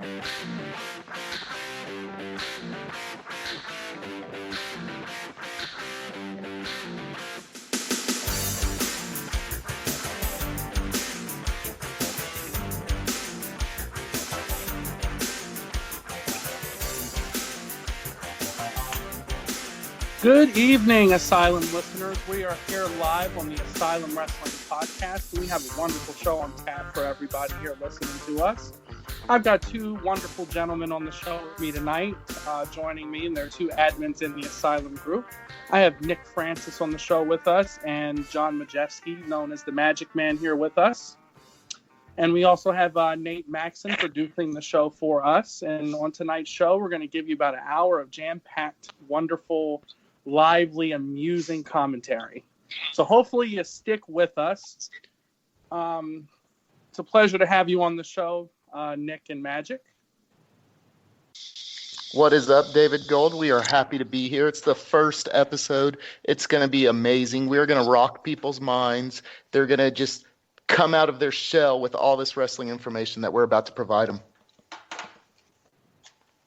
Good evening, Asylum listeners. We are here live on the Asylum Wrestling Podcast. We have a wonderful show on tap for everybody here listening to us. I've got two wonderful gentlemen on the show with me tonight, joining me, and they're two admins in the Asylum group. I have Nick Francis on the show with us, and John Majewski, known as the Magic Man, here with us. And we also have Nate Maxon producing the show for us. And on tonight's show, we're going to give you about an hour of jam-packed, wonderful, lively, amusing commentary. So hopefully you stick with us. It's a pleasure to have you on the show, Nick and Magic. What is up, David Gold? We are happy to be here. It's the first episode. It's going to be amazing. We're going to rock people's minds. They're going to just come out of their shell with all this wrestling information that we're about to provide them.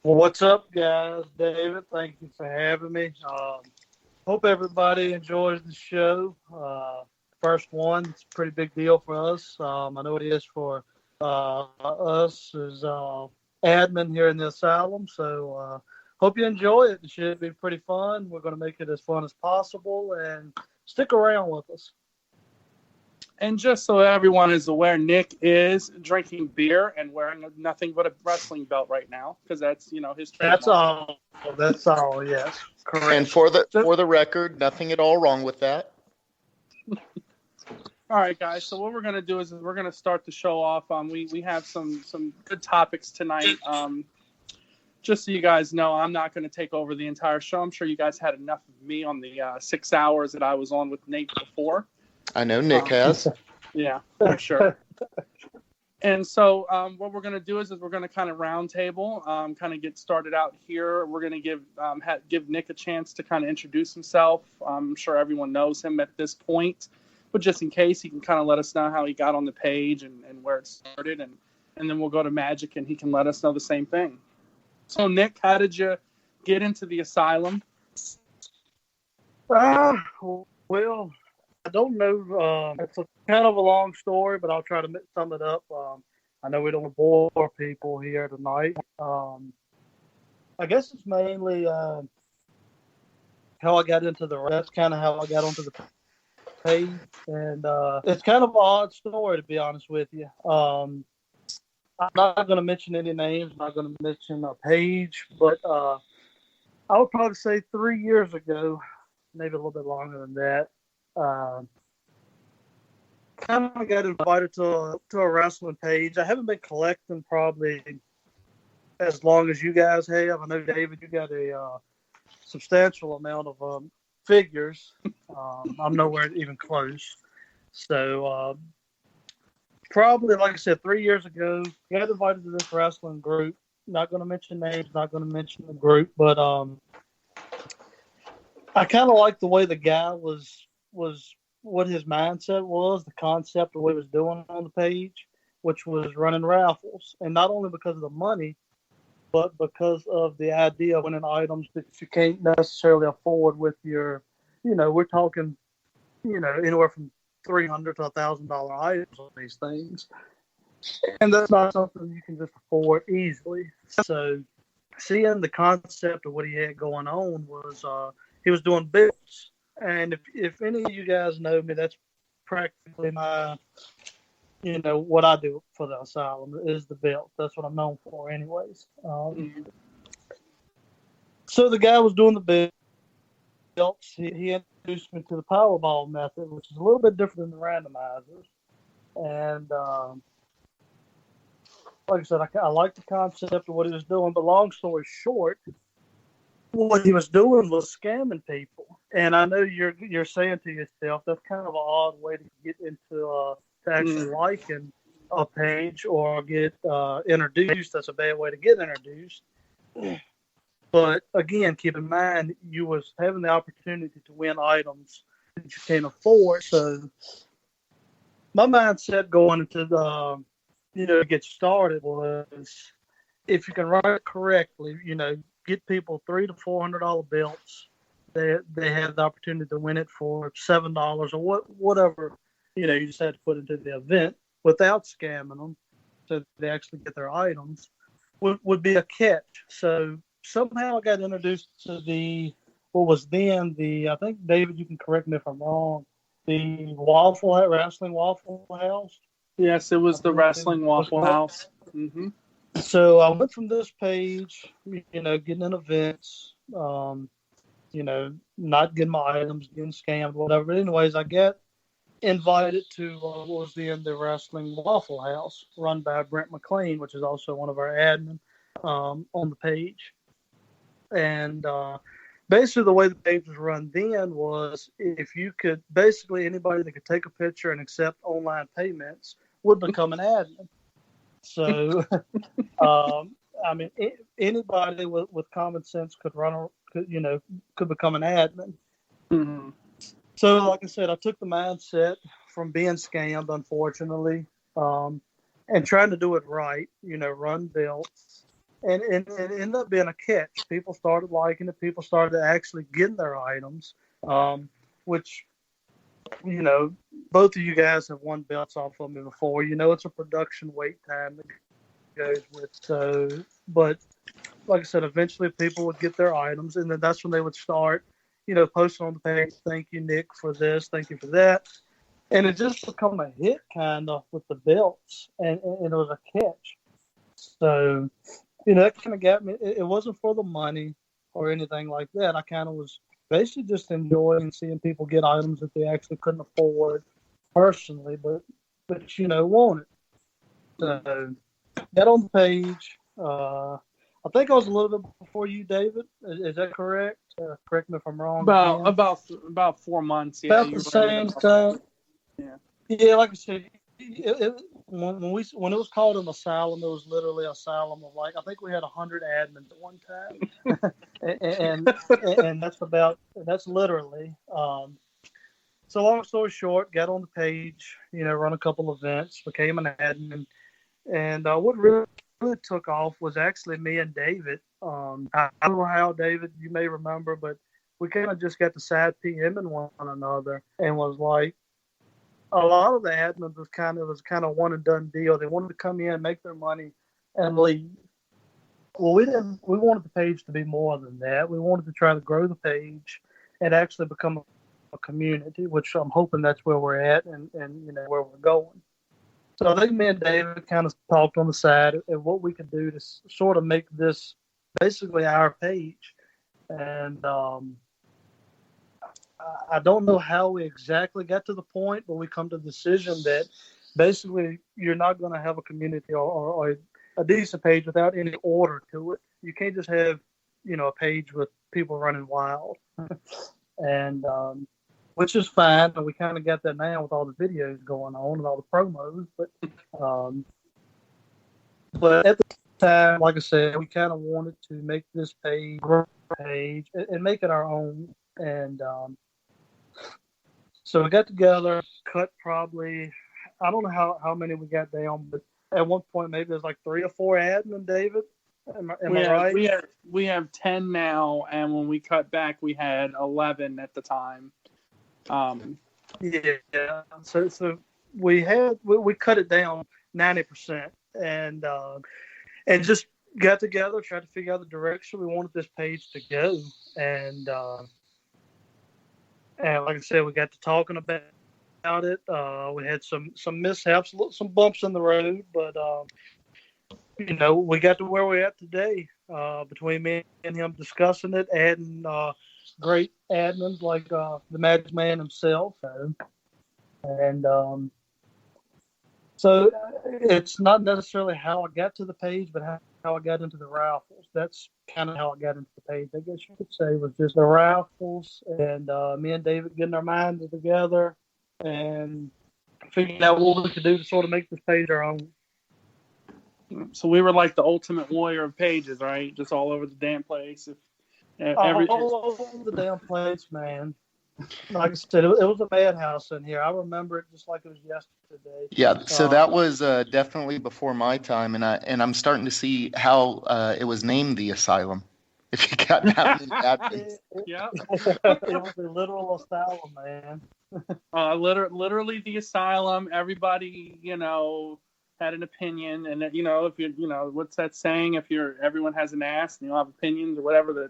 Well, what's up, guys? David, thank you for having me. Hope everybody enjoys the show. First one, it's a pretty big deal for us. I know it is for us as admin here in the Asylum. So hope you enjoy it. It should be pretty fun. We're going to make it as fun as possible, and stick around with us. And just so everyone is aware, Nick is drinking beer and wearing nothing but a wrestling belt right now, because that's, his trademark. That's all. Yes, correct. And for the record, nothing at all wrong with that. All right, guys. So what we're going to do is we're going to start the show off. We have some good topics tonight. Just so you guys know, I'm not going to take over the entire show. I'm sure you guys had enough of me on the 6 hours that I was on with Nate before. I know Nick has. Yeah, for sure. And so what we're going to do is we're going to kind of round table, kind of get started out here. We're going to give Nick a chance to kind of introduce himself. I'm sure everyone knows him at this point, but just in case, he can kind of let us know how he got on the page and where it started, and then we'll go to Magic and he can let us know the same thing. So Nick, how did you get into the Asylum? Well, I don't know. It's kind of a long story, but I'll try to sum it up. I know we don't want to bore people here tonight. I guess it's mainly how I got into that's kind of how I got onto the page. And it's kind of an odd story, to be honest with you. I'm not going to mention any names. I'm not going to mention a page, but I would probably say 3 years ago, maybe a little bit longer than that, kind of got invited to a wrestling page. I haven't been collecting probably as long as you guys have. I know, David, you got a substantial amount of figures. I'm nowhere even close. So probably, like I said, 3 years ago, got invited to this wrestling group. Not going to mention names, not going to mention the group, but I kind of liked the way the guy was what his mindset was, the concept of what he was doing on the page, which was running raffles. And not only because of the money, but because of the idea of winning items that you can't necessarily afford with your, we're talking, anywhere from $300 to $1,000 items on these things. And that's not something you can just afford easily. So seeing the concept of what he had going on was he was doing bills. And if any of you guys know me, that's practically my, what I do for the Asylum is the belt. That's what I'm known for anyways. So the guy was doing the belts. He introduced me to the Powerball method, which is a little bit different than the randomizers. And like I said, I like the concept of what he was doing, but long story short, what he was doing was scamming people. And I know you're saying to yourself, that's kind of an odd way to get into to actually liking a page or get introduced. That's a bad way to get introduced. But again, keep in mind, you was having the opportunity to win items that you can't afford. So my mindset going into the, to get started was, if you can run it correctly, get people $300 to $400 belts. They have the opportunity to win it for $7 or whatever. You just had to put into the event without scamming them, so they actually get their items. Would be a catch. So somehow I got introduced to what was then I think, David, you can correct me if I'm wrong, the Wrestling Waffle House. Yes, it was the Wrestling Waffle House. Mm-hmm. So I went from this page, getting in events, not getting my items, getting scammed, whatever. But anyways, I got invited to what was the Wrestling Waffle House, run by Brent McLean, which is also one of our admin on the page. And basically the way the page was run then was if you could, basically anybody that could take a picture and accept online payments would become an admin. So, anybody with common sense could become an admin. Mm-hmm. So, like I said, I took the mindset from being scammed, unfortunately, and trying to do it right, run belts. And it ended up being a catch. People started liking it. People started actually getting their items, which, both of you guys have won belts off of me before. It's a production wait time that goes with. So, but like I said, eventually people would get their items, and then that's when they would start, posting on the page, thank you, Nick, for this, thank you for that. And it just become a hit kind of with the belts, and it was a catch. So, that kind of got me. It wasn't for the money or anything like that. I kind of was basically just enjoying seeing people get items that they actually couldn't afford personally, but wanted. So, got on the page. I think I was a little bit before you, David. Is that correct? Correct me if I'm wrong. About 4 months. Yeah, about the same time. Yeah. Like I said, when it was called an asylum, it was literally an asylum of, like, I think we had 100 admins at one time, and that's literally. So long story short, got on the page, run a couple events, became an admin, and what really took off was actually me and David. I don't know how, David, you may remember, but we kind of just got to side PMing one another, and was like, a lot of the admins was kind of one and done deal. They wanted to come in, make their money, and leave. Well, we didn't. We wanted the page to be more than that. We wanted to try to grow the page and actually become a community, which I'm hoping that's where we're at and where we're going. So I think me and David kind of talked on the side of what we could do to sort of make this basically our page. And I don't know how we exactly got to the point, but we come to the decision that basically you're not going to have a community or a decent page without any order to it. You can't just have, a page with people running wild. And which is fine, and we kind of got that now with all the videos going on and all the promos. But at the time, like I said, we kind of wanted to make this page and make it our own. And so we got together, cut probably, I don't know how many we got down, but at one point maybe there's like 3 or 4 admin, David. Am I right? We have 10 now, and when we cut back, we had 11 at the time. Yeah. So we cut it down 90%, and just got together, tried to figure out the direction we wanted this page to go, and like I said, we got to talking about it. We had some mishaps, some bumps in the road, but we got to where we're at today. Between me and him discussing it, adding great admins like the Magic Man himself, and so it's not necessarily how I got to the page, but how I got into the raffles. That's kind of how I got into the page, I guess you could say, was just the raffles, and me and David getting our minds together and figuring out what we could do to sort of make this page our own. So we were like the ultimate warrior of pages, right? Just all over the damn place. All over the damn place, man. Like I said, it was a madhouse in here. I remember it just like it was yesterday. Yeah, so that was definitely before my time, and I'm starting to see how it was named the Asylum. If you got that many admins. Yeah. It was a literal asylum, man. Literally the asylum. Everybody, had an opinion, and if you're, what's that saying? If everyone has an ass, and you'll have opinions or whatever that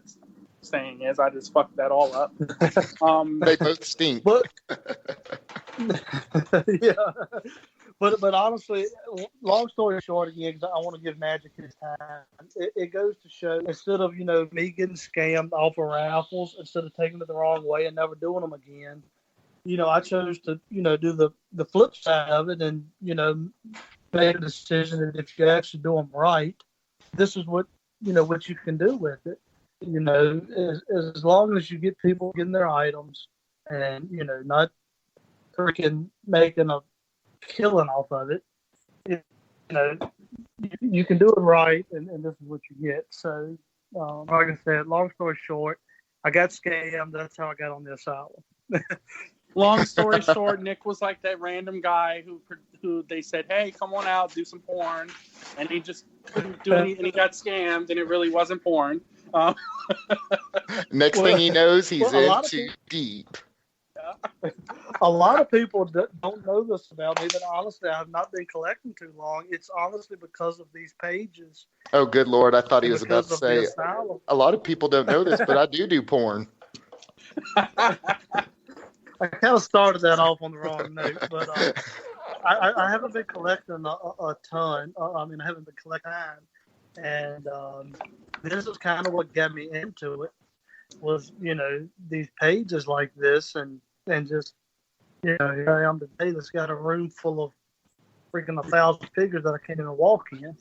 saying is. I just fucked that all up. They both stink. But yeah, but honestly, long story short, again, 'cause I want to give Magic his time. It goes to show, instead of me getting scammed off of raffles, instead of taking it the wrong way and never doing them again, I chose to do the flip side of it and make a decision that if you actually do them right, this is what what you can do with it. As long as you get people getting their items and not freaking making a killing off of it, you can do it right, and this is what you get. So, like I said, long story short, I got scammed. That's how I got on the asylum. Long story short, Nick was like that random guy who they said, "Hey, come on out, do some porn," and he just couldn't do any, and he got scammed, and it really wasn't porn. Next thing he knows, he's in too deep. A lot of people don't know this about me, but honestly, I have not been collecting too long. It's honestly because of these pages. Oh, good Lord. I thought he was about to say, a lot of people don't know this, but I do porn. I kind of started that off on the wrong note, but I haven't been collecting a ton. I haven't been collecting, and this is kind of what got me into it. Was these pages like this, and just here I am today. That's got a room full of freaking 1,000 figures that I can't even walk in.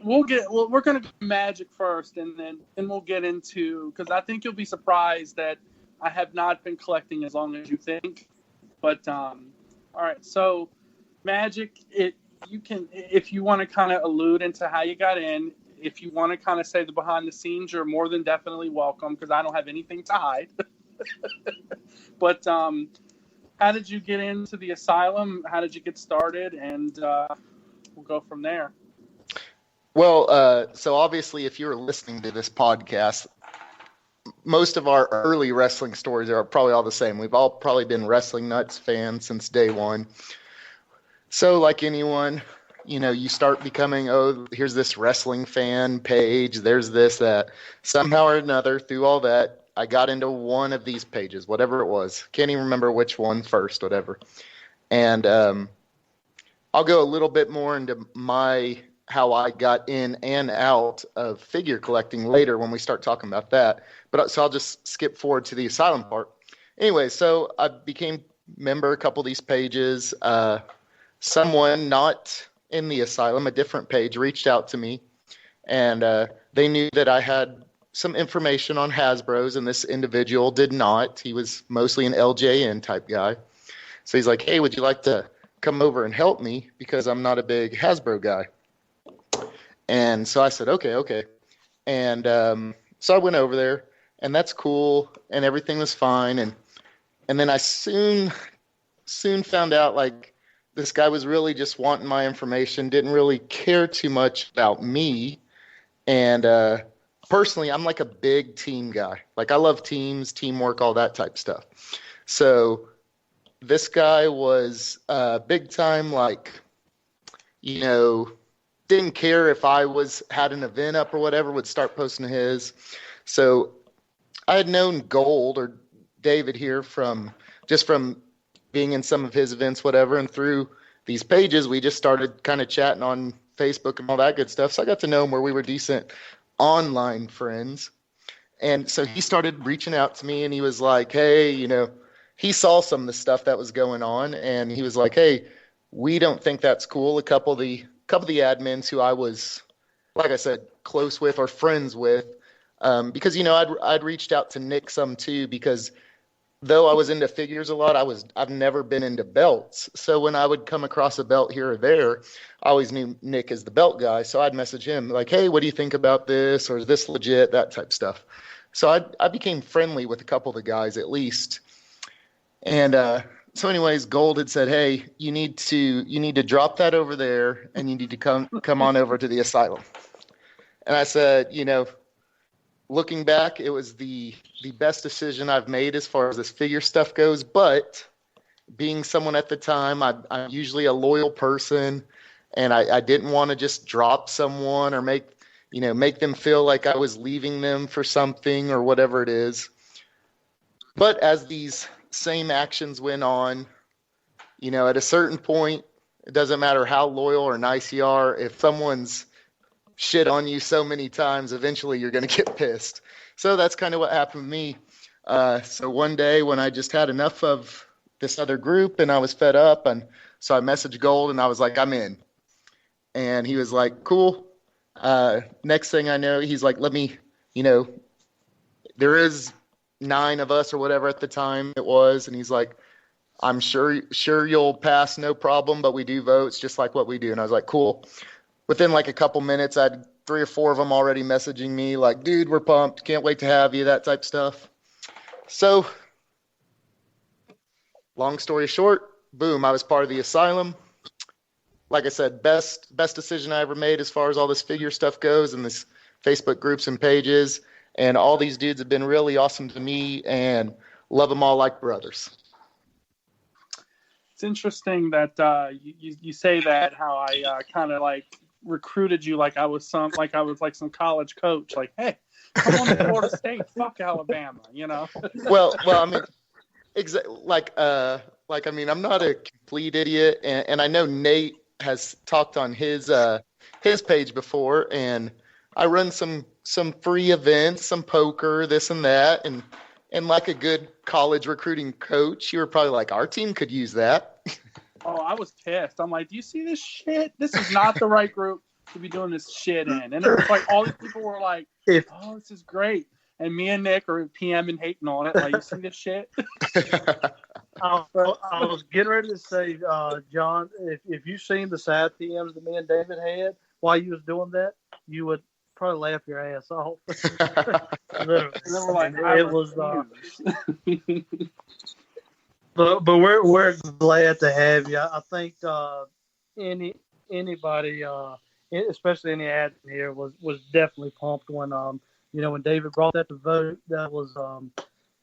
We're gonna do Magic first, and then we'll get into, because I think you'll be surprised that I have not been collecting as long as you think. But all right, so Magic, you can, if you want to kind of allude into how you got in. If you want to kind of say the behind the scenes, you're more than definitely welcome, because I don't have anything to hide. But how did you get into the asylum? How did you get started? And we'll go from there. Well, so obviously, if you're listening to this podcast, most of our early wrestling stories are probably all the same. We've all probably been Wrestling Nuts fans since day one. So like anyone, you start becoming, here's this wrestling fan page, there's this, that. Somehow or another, through all that, I got into one of these pages, whatever it was. Can't even remember which one first, whatever. And I'll go a little bit more into how I got in and out of figure collecting later when we start talking about that. So I'll just skip forward to the asylum part. Anyway, so I became member a couple of these pages. Someone not in the asylum, a different page, reached out to me, and they knew that I had some information on Hasbro's, and this individual did not. He was mostly an LJN type guy. So he's like, "Hey, would you like to come over and help me? Because I'm not a big Hasbro guy." And so I said, okay. And so I went over there, and that's cool, and everything was fine. And then I soon found out, like, this guy was really just wanting my information, didn't really care too much about me. And personally, I'm like a big team guy. Like, I love teams, teamwork, all that type stuff. So this guy was big time, like, didn't care if I had an event up or whatever, would start posting his. So I had known Gold, or David here, from being in some of his events, whatever, and through these pages, we just started kind of chatting on Facebook and all that good stuff. So I got to know him where we were decent online friends. And so he started reaching out to me, and he was like, "Hey, he saw some of the stuff that was going on, and he was like, "Hey, we don't think that's cool." A couple of the admins who I was, like I said, close with or friends with, because I'd reached out to Nick some too, because though I was into figures a lot, I've never been into belts. So when I would come across a belt here or there, I always knew Nick as the belt guy. So I'd message him like, "Hey, what do you think about this? Or is this legit?" That type stuff. So I became friendly with a couple of the guys at least. And so anyways, Gold had said, "Hey, you need to drop that over there, and you need to come on over to the asylum." And I said, looking back, it was the best decision I've made as far as this figure stuff goes. But being someone at the time, I'm usually a loyal person, and I didn't want to just drop someone or make them feel like I was leaving them for something or whatever it is. But as these same actions went on, at a certain point, it doesn't matter how loyal or nice you are. If someone's shit on you so many times, eventually you're going to get pissed. So that's kind of what happened to me. So one day when I just had enough of this other group and I was fed up, and so I messaged Gold and I was like, "I'm in." And he was like, "Cool." Next thing I know, he's like, "Let me, there is 9 of us or whatever at the time it was," and he's like, "I'm sure you'll pass, no problem, but we do votes just like what we do." And I was like, "Cool." Within like a couple minutes, I had 3 or 4 of them already messaging me like, "Dude, we're pumped. Can't wait to have you," that type stuff. So, long story short, boom, I was part of the asylum. Like I said, best decision I ever made as far as all this figure stuff goes, and this Facebook groups and pages. And all these dudes have been really awesome to me, and love them all like brothers. It's interesting that you say that, how I kind of like recruited you like I was some college coach. Like, hey, come on to Florida State, fuck Alabama, Well, I mean, I mean, I'm not a complete idiot, and I know Nate has talked on his page before, and I run some free events, some poker, this and that, and like a good college recruiting coach, you were probably like, "Our team could use that." Oh, I was pissed. I'm like, "Do you see this shit? This is not the right group to be doing this shit in." And it was like all these people were like, "Oh, this is great." And me and Nick are PM and hating on it. Like, "You see this shit?" I was getting ready to say, John, if you seen the side PMs that me and David had while you was doing that, you would probably laugh your ass off. Literally. And then we're like, it was. But we're glad to have you. I think anybody, especially any admin here, was definitely pumped when when David brought that to vote. That was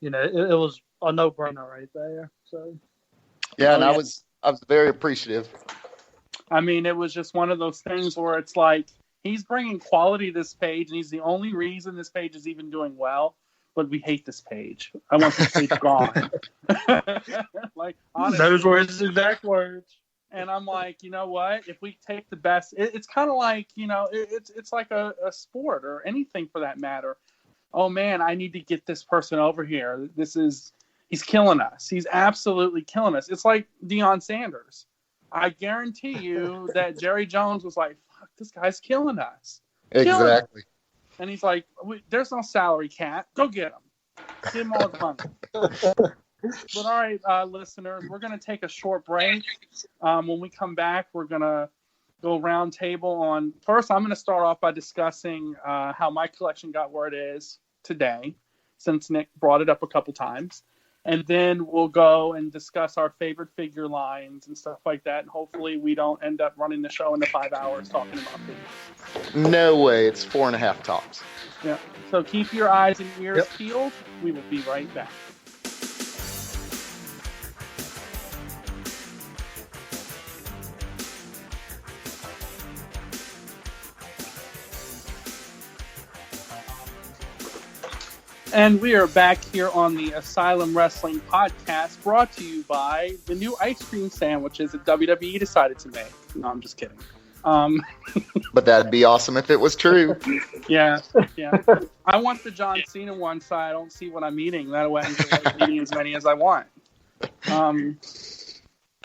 it was a no-brainer right there. So yeah, and I was very appreciative. I mean, it was just one of those things where it's like, he's bringing quality to this page, and he's the only reason this page is even doing well. But we hate this page. I want this page gone. Like, honestly, those were his exact words. And I'm like, you know what? If we take the best, it's kind of like, it's like a sport or anything for that matter. Oh man, I need to get this person over here. He's killing us. He's absolutely killing us. It's like Deion Sanders. I guarantee you that Jerry Jones was like, "Fuck, this guy's killing us." Exactly. And he's like, "There's no salary cap. Go get him. Give him all the money." But all right, listeners, we're going to take a short break. When we come back, we're going to go round table on. First, I'm going to start off by discussing how my collection got where it is today, since Nick brought it up a couple times. And then we'll go and discuss our favorite figure lines and stuff like that. And hopefully we don't end up running the show into 5 hours talking about figures. No way. It's 4.5 tops. Yeah. So keep your eyes and ears peeled. We will be right back. And we are back here on the Asylum Wrestling Podcast, brought to you by the new ice cream sandwiches that WWE decided to make. No, I'm just kidding. But that'd be awesome if it was true. Yeah. I want the John Cena one, so I don't see what I'm eating. That way I can eating as many as I want.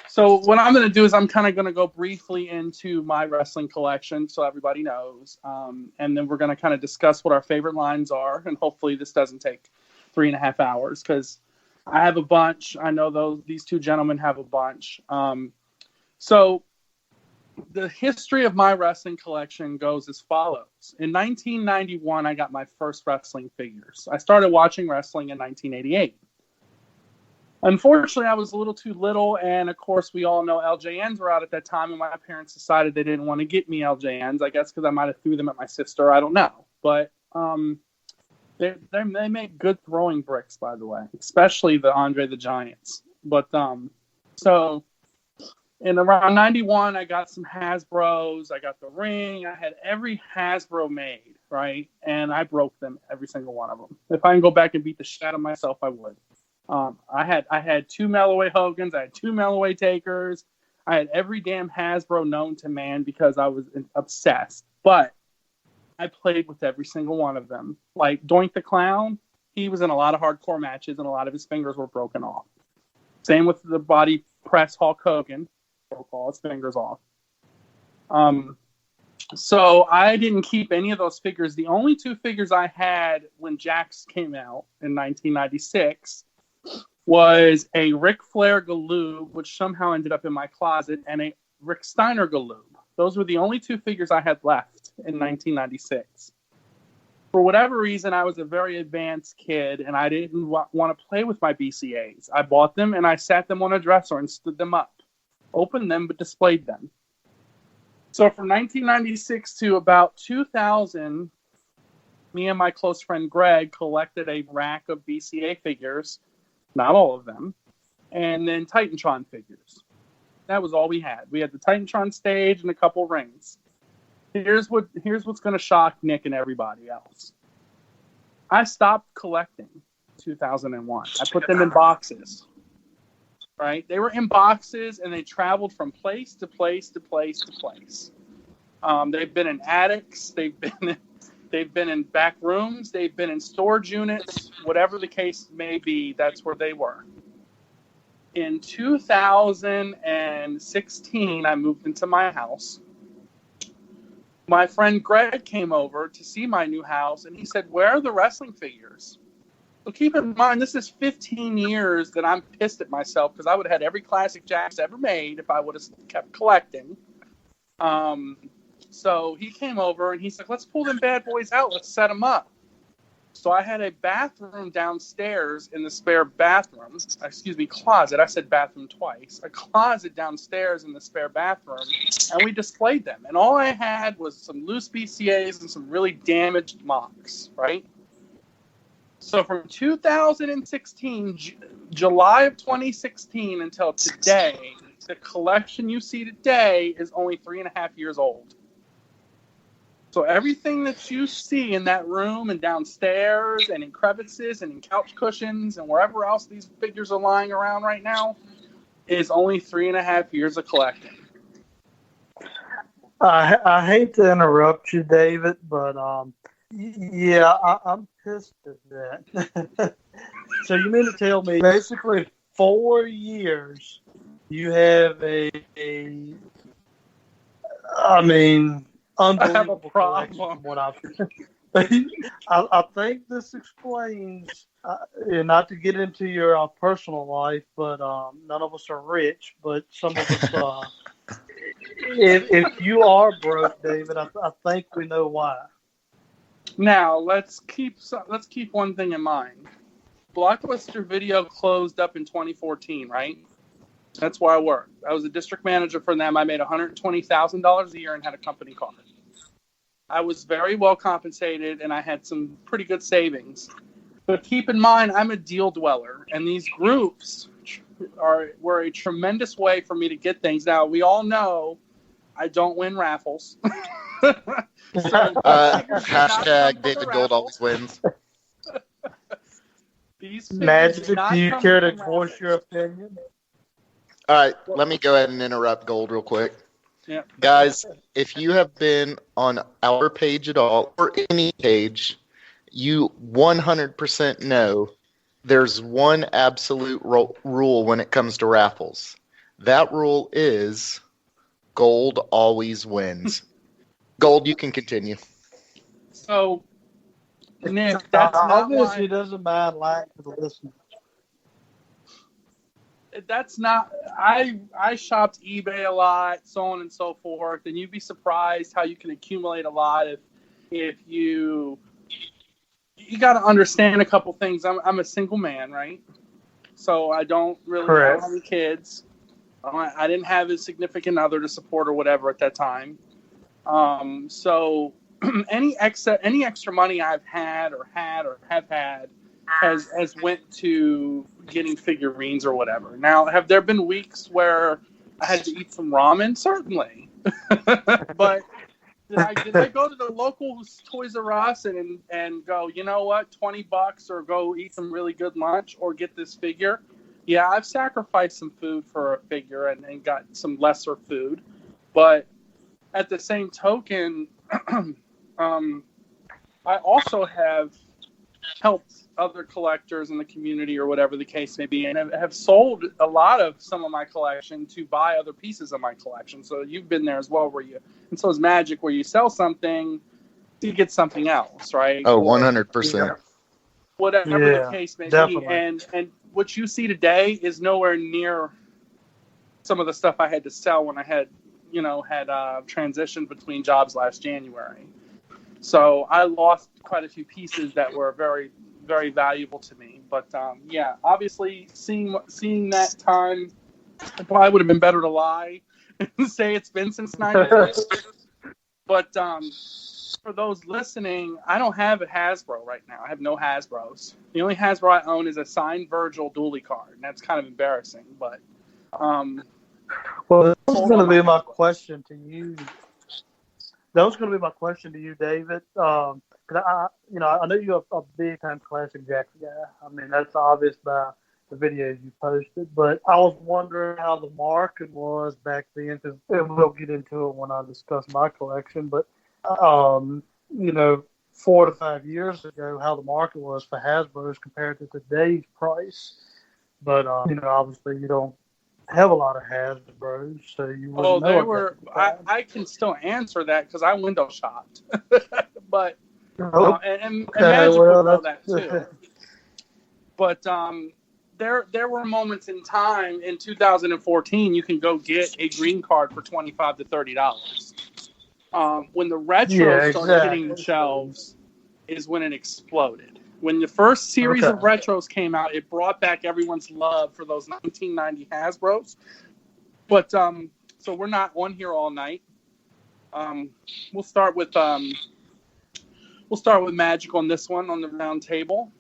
So what I'm going to do is I'm kind of going to go briefly into my wrestling collection so everybody knows. And then we're going to kind of discuss what our favorite lines are. And hopefully this doesn't take 3.5 hours because I have a bunch. I know these two gentlemen have a bunch. So the history of my wrestling collection goes as follows. In 1991, I got my first wrestling figures. I started watching wrestling in 1988. Unfortunately, I was a little too little, and of course, we all know LJNs were out at that time, and my parents decided they didn't want to get me LJNs. I guess because I might have threw them at my sister. I don't know. But they make good throwing bricks, by the way, especially the Andre the Giants. But so in around 91, I got some Hasbros. I got the ring. I had every Hasbro made, right? And I broke them, every single one of them. If I can go back and beat the shit out of myself, I would. I had 2 Melloway Hogans. I had 2 Melloway Takers. I had every damn Hasbro known to man because I was obsessed. But I played with every single one of them. Like Doink the Clown, he was in a lot of hardcore matches, and a lot of his fingers were broken off. Same with the body press Hulk Hogan. Broke all his fingers off. So I didn't keep any of those figures. The only 2 figures I had when Jax came out in 1996 was a Ric Flair Galoob, which somehow ended up in my closet, and a Rick Steiner Galoob. Those were the only 2 figures I had left in 1996. For whatever reason, I was a very advanced kid, and I didn't want to play with my BCAs. I bought them, and I sat them on a dresser and stood them up. Opened them, but displayed them. So from 1996 to about 2000, me and my close friend Greg collected a rack of BCA figures, not all of them, and then Titantron figures. That was all we had. We had the Titantron stage and a couple rings. Here's what's going to shock Nick and everybody else. I stopped collecting in 2001. I put them in boxes. Right? They were in boxes, and they traveled from place to place to place to place. They've been in attics. They've been in back rooms. They've been in storage units. Whatever the case may be, that's where they were. In 2016, I moved into my house. My friend Greg came over to see my new house, and he said, "Where are the wrestling figures?" So keep in mind, this is 15 years that I'm pissed at myself because I would have had every classic Jax ever made if I would have kept collecting. So he came over and he's like, "Let's pull them bad boys out. Let's set them up." So I had a bathroom downstairs in the spare bathroom. Closet. I said bathroom twice. A closet downstairs in the spare bathroom. And we displayed them. And all I had was some loose BCAs and some really damaged mocks, right? So from 2016, July of 2016 until today, the collection you see today is only 3.5 years old. So everything that you see in that room and downstairs and in crevices and in couch cushions and wherever else these figures are lying around right now is only 3.5 years of collecting. I hate to interrupt you, David, but yeah, I'm pissed at that. So you mean to tell me basically 4 years you have unbelievable collection. What I think this explains, and not to get into your personal life, but none of us are rich, but some of us, if you are broke, David, I think we know why. Now let's keep one thing in mind. Blockbuster Video closed up in 2014, right? That's where I worked. I was a district manager for them. I made $120,000 a year and had a company car. I was very well compensated, and I had some pretty good savings. But keep in mind, I'm a deal dweller, and these groups were a tremendous way for me to get things. Now, we all know I don't win raffles. Hashtag David Gold always wins. Magic, do you care to voice your opinion? All right, let me go ahead and interrupt Gold real quick. Yeah. Guys, if you have been on our page at all, or any page, you 100% know there's one absolute rule when it comes to raffles. That rule is Gold always wins. Gold, you can continue. So, Nick, that's not obviously why... doesn't mind lying to the listeners. that's not. I shopped eBay a lot, so on and so forth, and you'd be surprised how you can accumulate a lot if you got to understand a couple things. I'm a single man, right? So I don't Correct. have any kids. I didn't have a significant other to support or whatever at that time. So any extra money I've had or have had has went to getting figurines or whatever. Now, have there been weeks where I had to eat some ramen? Certainly. But did I go to the local Toys R Us and go, you know what, $20 or go eat some really good lunch or get this figure? Yeah, I've sacrificed some food for a figure and got some lesser food. But at the same token, I also have helped other collectors in the community or whatever the case may be, and have sold a lot of some of my collection to buy other pieces of my collection. So you've been there as well, and so is Magic, where you sell something to get something else, right? Oh, Or 100%. whatever the case may definitely. be. And what you see today is nowhere near some of the stuff I had to sell when I had transitioned between jobs last January. So I lost quite a few pieces that were very, very valuable to me. But obviously seeing that time, it probably would have been better to lie and say it's been since 98. But for those listening, I don't have a Hasbro right now. I have no Hasbros. The only Hasbro I own is a signed Virgil dually card, and that's kind of embarrassing. But well, that was going to be my question to you. That was going to be my question to you, David. Because I know you're a big time classic Jackson guy. I mean, that's obvious by the videos you posted. But I was wondering how the market was back then, and we'll get into it when I discuss my collection. But 4 to 5 years ago, how the market was for Hasbro's compared to today's price. But obviously you don't have a lot of Hasbro's, so you wouldn't know. I can still answer that because I window shopped. But and Okay, Magic well, would know that too. But there were moments in time in 2014 you can go get a green card for $25 to $30. When the retros started hitting the shelves is when it exploded. When the first series of retros came out, it brought back everyone's love for those 1990 Hasbros. But so we're not on here all night. We'll start with Magic on this one on the round table.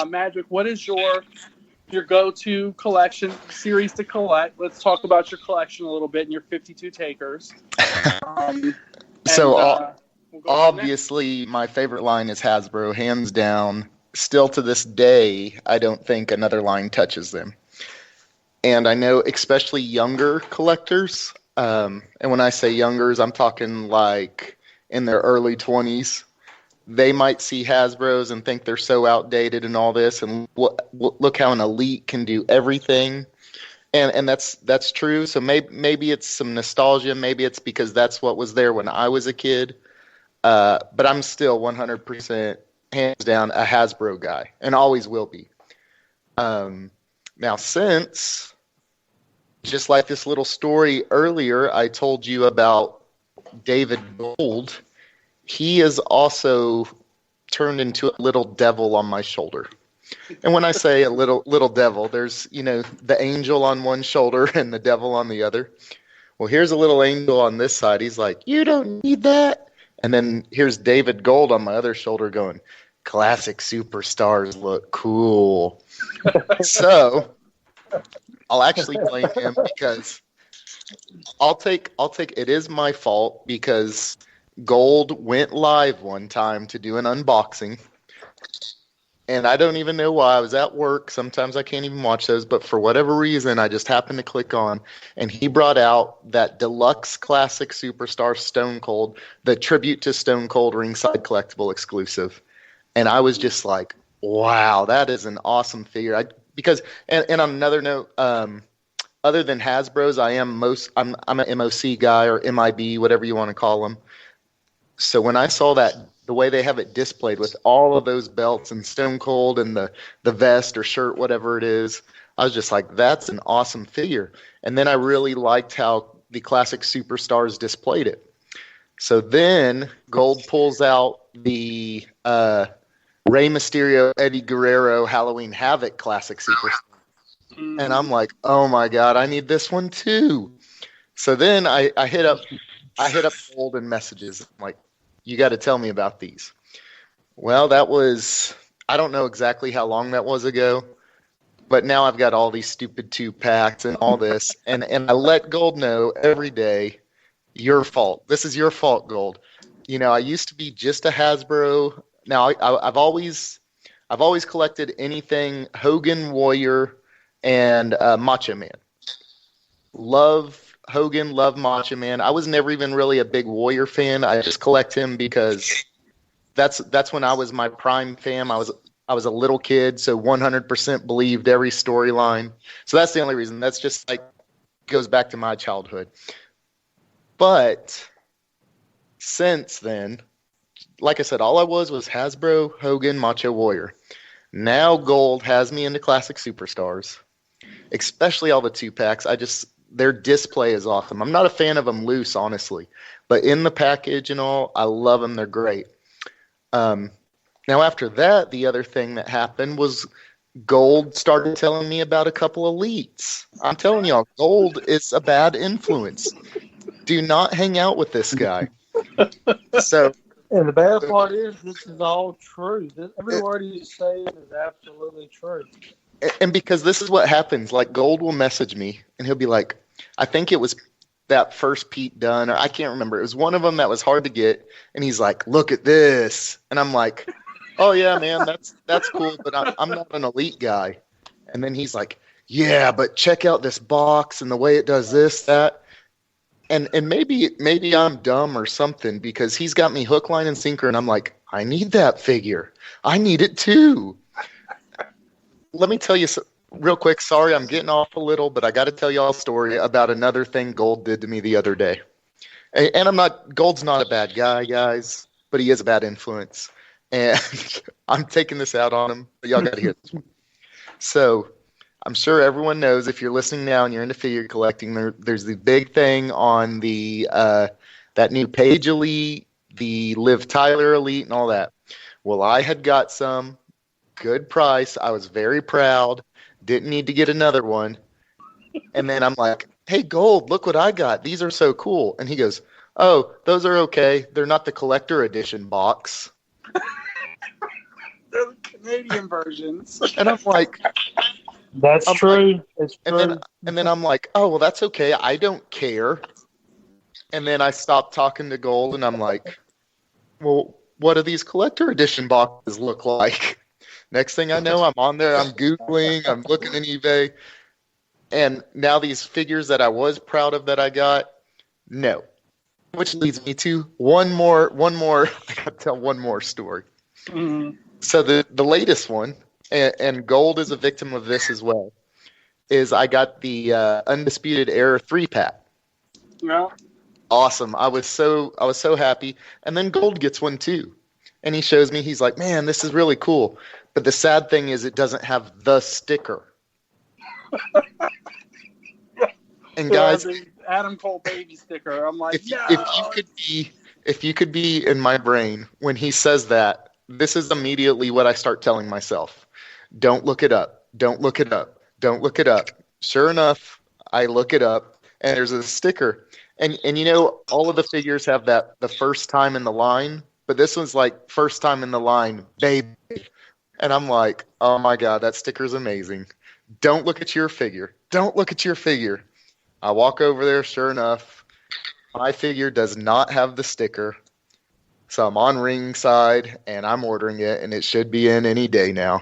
Magic, what is your go-to collection series to collect? Let's talk about your collection a little bit and your 52 takers. Obviously, my favorite line is Hasbro, hands down. Still to this day, I don't think another line touches them. And I know especially younger collectors, and when I say youngers, I'm talking like in their early 20s. They might see Hasbro's and think they're so outdated and all this, and look how an elite can do everything. And that's true. So maybe it's some nostalgia. Maybe it's because that's what was there when I was a kid. But I'm still 100% hands down a Hasbro guy, and always will be. Now, since, just like this little story earlier, I told you about David Gold, he is also turned into a little devil on my shoulder. And when I say a little devil, there's, the angel on one shoulder and the devil on the other. Well, here's a little angel on this side. He's like, you don't need that. And then here's David Gold on my other shoulder going, classic superstars look cool. So I'll actually blame him because I'll take it is my fault because Gold went live one time to do an unboxing. And I don't even know why. I was at work. Sometimes I can't even watch those. But for whatever reason, I just happened to click on. And he brought out that deluxe classic superstar Stone Cold, the tribute to Stone Cold ringside collectible exclusive. And I was just like, wow, that is an awesome figure. And on another note, other than Hasbro's, I'm an MOC guy or MIB, whatever you want to call them. So when I saw that, the way they have it displayed with all of those belts and Stone Cold and the vest or shirt, whatever it is, I was just like, that's an awesome figure. And then I really liked how the classic superstars displayed it. So then Gold pulls out the Rey Mysterio, Eddie Guerrero, Halloween Havoc classic superstar. And I'm like, oh my God, I need this one too. So then I hit up Gold in messages. I'm like, you got to tell me about these. Well, that was, I don't know exactly how long that was ago, but now I've got all these stupid 2-packs and all this. And I let Gold know every day, your fault. This is your fault, Gold. You know, I used to be just a Hasbro. Now I've always collected anything Hogan, Warrior, and Macho Man. Love Hogan, love Macho Man. I was never even really a big Warrior fan. I just collect him because that's when I was my prime fan. I was a little kid, so 100% believed every storyline. So that's the only reason. That's just like goes back to my childhood. But since then, like I said, all I was Hasbro, Hogan, Macho Warrior. Now Gold has me into classic superstars, especially all the 2-packs. Their display is awesome. I'm not a fan of them loose, honestly, but in the package and all, I love them. They're great. Now after that, the other thing that happened was Gold started telling me about a couple elites. I'm telling y'all, Gold is a bad influence. Do not hang out with this guy. So, and the bad part is, this is all true. Every word he's saying is absolutely true. And because this is what happens, like Gold will message me and he'll be like, I think it was that first Pete Dunne, or I can't remember. It was one of them that was hard to get. And he's like, look at this. And I'm like, oh yeah, man, that's cool, but I'm not an elite guy. And then he's like, yeah, but check out this box and the way it does this, that. And maybe I'm dumb or something because he's got me hook, line, and sinker, and I'm like, I need that figure. I need it too. Let me tell you real quick. Sorry, I'm getting off a little, but I got to tell y'all a story about another thing Gold did to me the other day. And Gold's not a bad guy, guys, but he is a bad influence. And I'm taking this out on him, but y'all got to hear this one. So I'm sure everyone knows, if you're listening now and you're into figure collecting, there's the big thing on the that new Page Elite, the Liv Tyler Elite, and all that. Well, I had got some, good price. I was very proud. Didn't need to get another one. And then I'm like, hey, Gold, look what I got. These are so cool. And he goes, oh, those are okay. They're not the collector edition box. They're the Canadian versions. And I'm like, that's true. Like, it's true. And then I'm like, oh, well, that's okay. I don't care. And then I stopped talking to Gold, and I'm like, well, what do these collector edition boxes look like? Next thing I know, I'm on there, I'm Googling, I'm looking in eBay. And now these figures that I was proud of that I got, no. Which leads me to one more, I got to tell one more story. Mm-hmm. So the latest one, and Gold is a victim of this as well, is I got the Undisputed Era 3-pack. Yeah. Awesome. I was so happy. And then Gold gets one too. And he shows me, he's like, man, this is really cool. But the sad thing is it doesn't have the sticker. And guys, the Adam Cole baby sticker. I'm like, if you could be in my brain when he says that, this is immediately what I start telling myself. Don't look it up. Don't look it up. Don't look it up. Sure enough, I look it up, and there's a sticker. And you know, all of the figures have that the first time in the line, but this one's like first time in the line, baby. And I'm like, oh my God, that sticker's amazing. Don't look at your figure. Don't look at your figure. I walk over there, sure enough, my figure does not have the sticker. So I'm on ringside, and I'm ordering it, and it should be in any day now.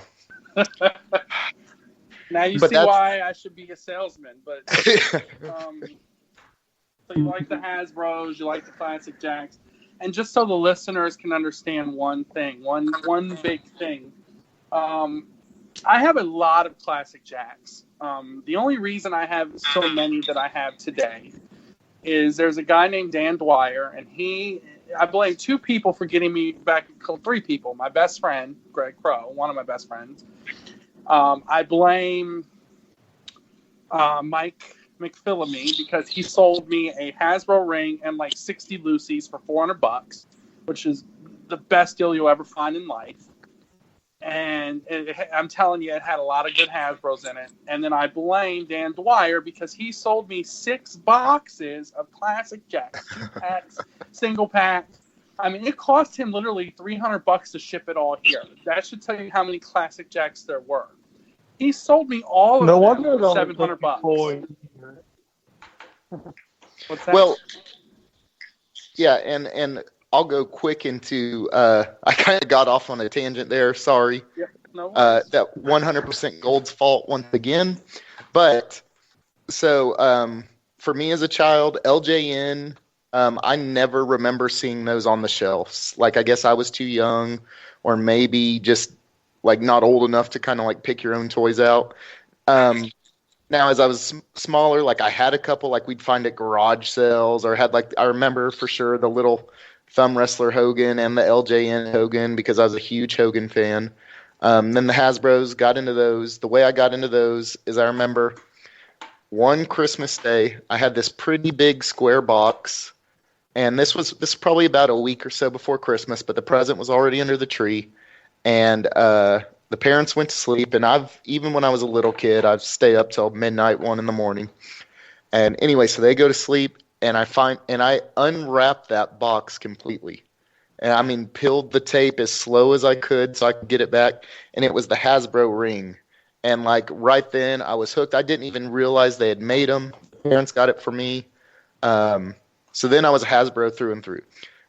Now you see why I should be a salesman. But so you like the Hasbros, you like the classic Jacks, and just so the listeners can understand one thing, one big thing. I have a lot of classic Jacks. The only reason I have so many that I have today is there's a guy named Dan Dwyer, and I blame two people for getting me back, three people. My best friend, Greg Crow, one of my best friends. I blame Mike McPhillamy, because he sold me a Hasbro ring and like 60 Lucy's for $400, which is the best deal you'll ever find in life. And I'm telling you, it had a lot of good Hasbros in it. And then I blame Dan Dwyer because he sold me 6 boxes of classic Jacks, 2 packs, single pack. I mean, it cost him literally $300 to ship it all here. That should tell you how many classic Jacks there were. He sold me all of No them wonder it for only $700. took you 4 years. What's that? Well, yeah, and I'll go quick into. I kind of got off on a tangent there. Sorry. Yep, no worries. That 100% Gold's fault once again. But so for me as a child, LJN, I never remember seeing those on the shelves. Like, I guess I was too young, or maybe just like not old enough to kind of like pick your own toys out. Now, as I was smaller, like I had a couple like we'd find at garage sales, or had like I remember for sure the little thumb wrestler Hogan and the LJN Hogan because I was a huge Hogan fan. Then the Hasbros, got into those. The way I got into those is I remember one Christmas Day, I had this pretty big square box, and this was probably about a week or so before Christmas, but the present was already under the tree, and the parents went to sleep, and even when I was a little kid, I'd stay up till midnight, 1 a.m. And anyway, so they go to sleep, and I unwrapped that box completely. And I mean, peeled the tape as slow as I could so I could get it back. And it was the Hasbro ring. And like right then I was hooked. I didn't even realize they had made them. Parents got it for me. So then I was a Hasbro through and through.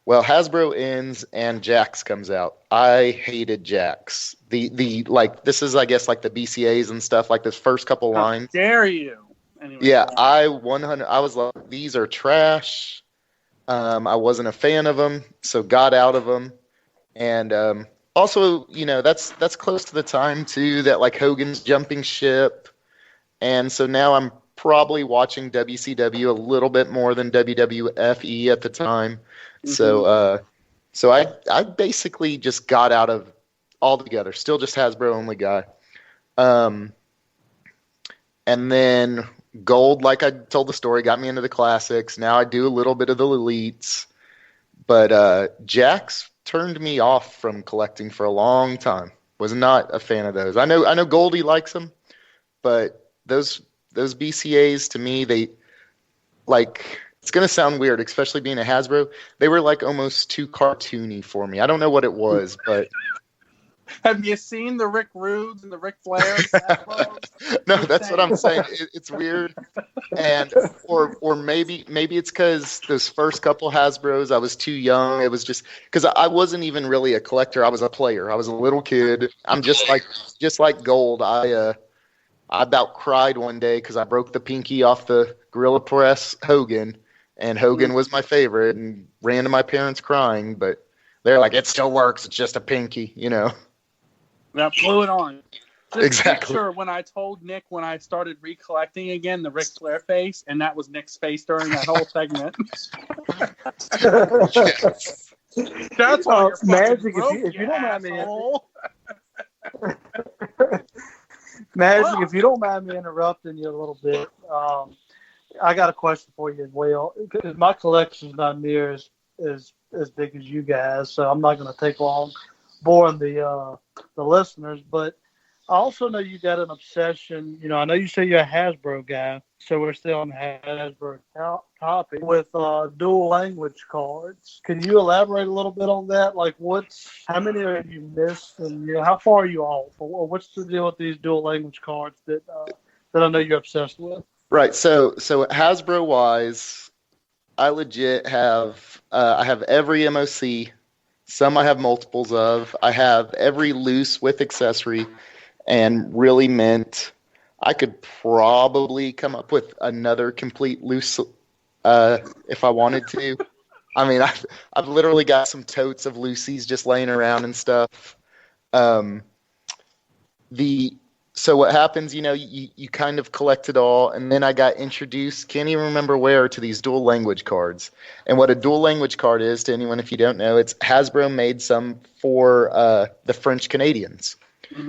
Well, Hasbro ends and Jax comes out. I hated Jax. The like this is I guess like the BCAs and stuff, like this first couple lines. How dare you? Anyway, yeah, I was like, these are trash. I wasn't a fan of them, so got out of them. And also, that's close to the time too that like Hogan's jumping ship, and so now I'm probably watching WCW a little bit more than WWFE at the time. Mm-hmm. So I basically just got out of altogether. Still just Hasbro only guy. And then Gold, like I told the story, got me into the classics. Now I do a little bit of the elites. But Jax turned me off from collecting for a long time. Was not a fan of those. I know Goldie likes them, but those BCAs to me, they like, it's going to sound weird, especially being a Hasbro. They were like almost too cartoony for me. I don't know what it was, but have you seen the Rick Rudes and the Ric Flairs? No, that's what I'm saying. It's weird, and or maybe it's because those first couple Hasbros, I was too young. It was just because I wasn't even really a collector. I was a player. I was a little kid. I'm just like Gold. I about cried one day because I broke the pinky off the Gorilla Press Hogan, and Hogan was my favorite, and ran to my parents crying. But they're like, it still works. It's just a pinky, That blew it on. Just exactly. Picture when I told Nick when I started recollecting again the Ric Flair face, and that was Nick's face during that whole segment. Yes. That's why you're Magic, broke, if you don't mind me, Well, if you don't mind me interrupting you a little bit, I got a question for you as well. Because my collection's not near as big as you guys, so I'm not going to take long boring the listeners. But I also know you got an obsession. I know you say you're a Hasbro guy, so we're still on the Hasbro topic with dual language cards. Can you elaborate a little bit on that? Like, how many have you missed, and how far are you off? Or what's the deal with these dual language cards that I know you're obsessed with? Right. So Hasbro wise, I legit have I have every MOC. Some I have multiples of. I have every loose with accessory, and really mint. I could probably come up with another complete loose if I wanted to. I mean, I've literally got some totes of Lucy's just laying around and stuff. So what happens, you kind of collect it all, and then I got introduced, can't even remember where, to these dual language cards. And what a dual language card is, to anyone if you don't know, it's Hasbro made some for the French Canadians.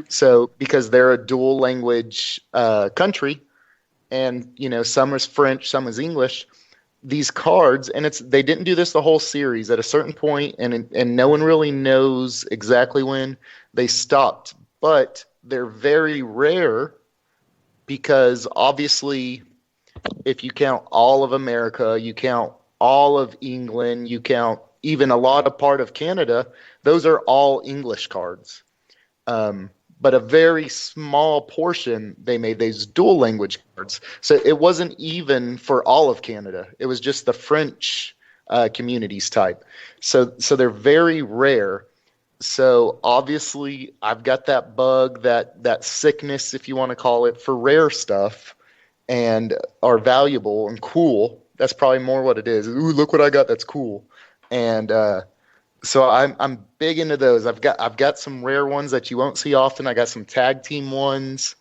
So because they're a dual language country, and some is French, some is English. These cards, and they didn't do this the whole series. At a certain point, and no one really knows exactly when they stopped, but they're very rare because obviously, if you count all of America, you count all of England, you count even a lot of part of Canada, those are all English cards. But a very small portion, they made these dual language cards. So it wasn't even for all of Canada. It was just the French communities type. So they're very rare. So obviously I've got that bug, that sickness, if you want to call it, for rare stuff and are valuable and cool. That's probably more what it is. Ooh, look what I got. That's cool. And so I'm big into those. I've got some rare ones that you won't see often. I got some tag team ones.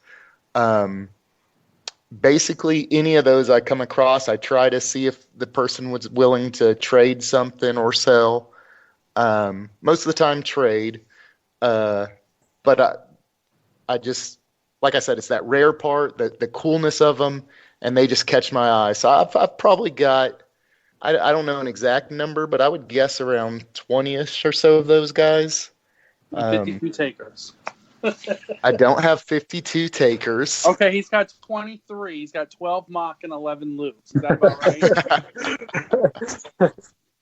Basically, any of those I come across, I try to see if the person was willing to trade something or sell. Most of the time, trade. But I just, like I said, it's that rare part, the coolness of them, and they just catch my eye. So I've probably got, I don't know an exact number, but I would guess around 20-ish or so of those guys. 52 takers. I don't have 52 takers. Okay, he's got 23. He's got 12 mock and 11 loops. Is that about right?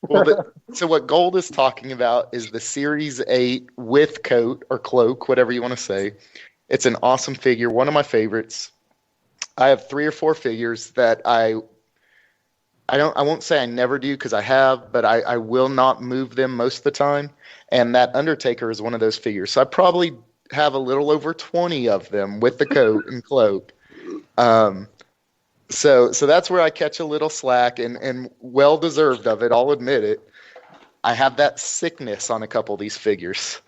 Well, so what Gold is talking about is the Series 8 with coat or cloak, whatever you want to say. It's an awesome figure, one of my favorites. I have 3 or 4 figures that I won't say I never do because I have, but I will not move them most of the time. And that Undertaker is one of those figures. So I probably have a little over 20 of them with the coat and cloak. So that's where I catch a little slack and well deserved of it. I'll admit it. I have that sickness on a couple of these figures.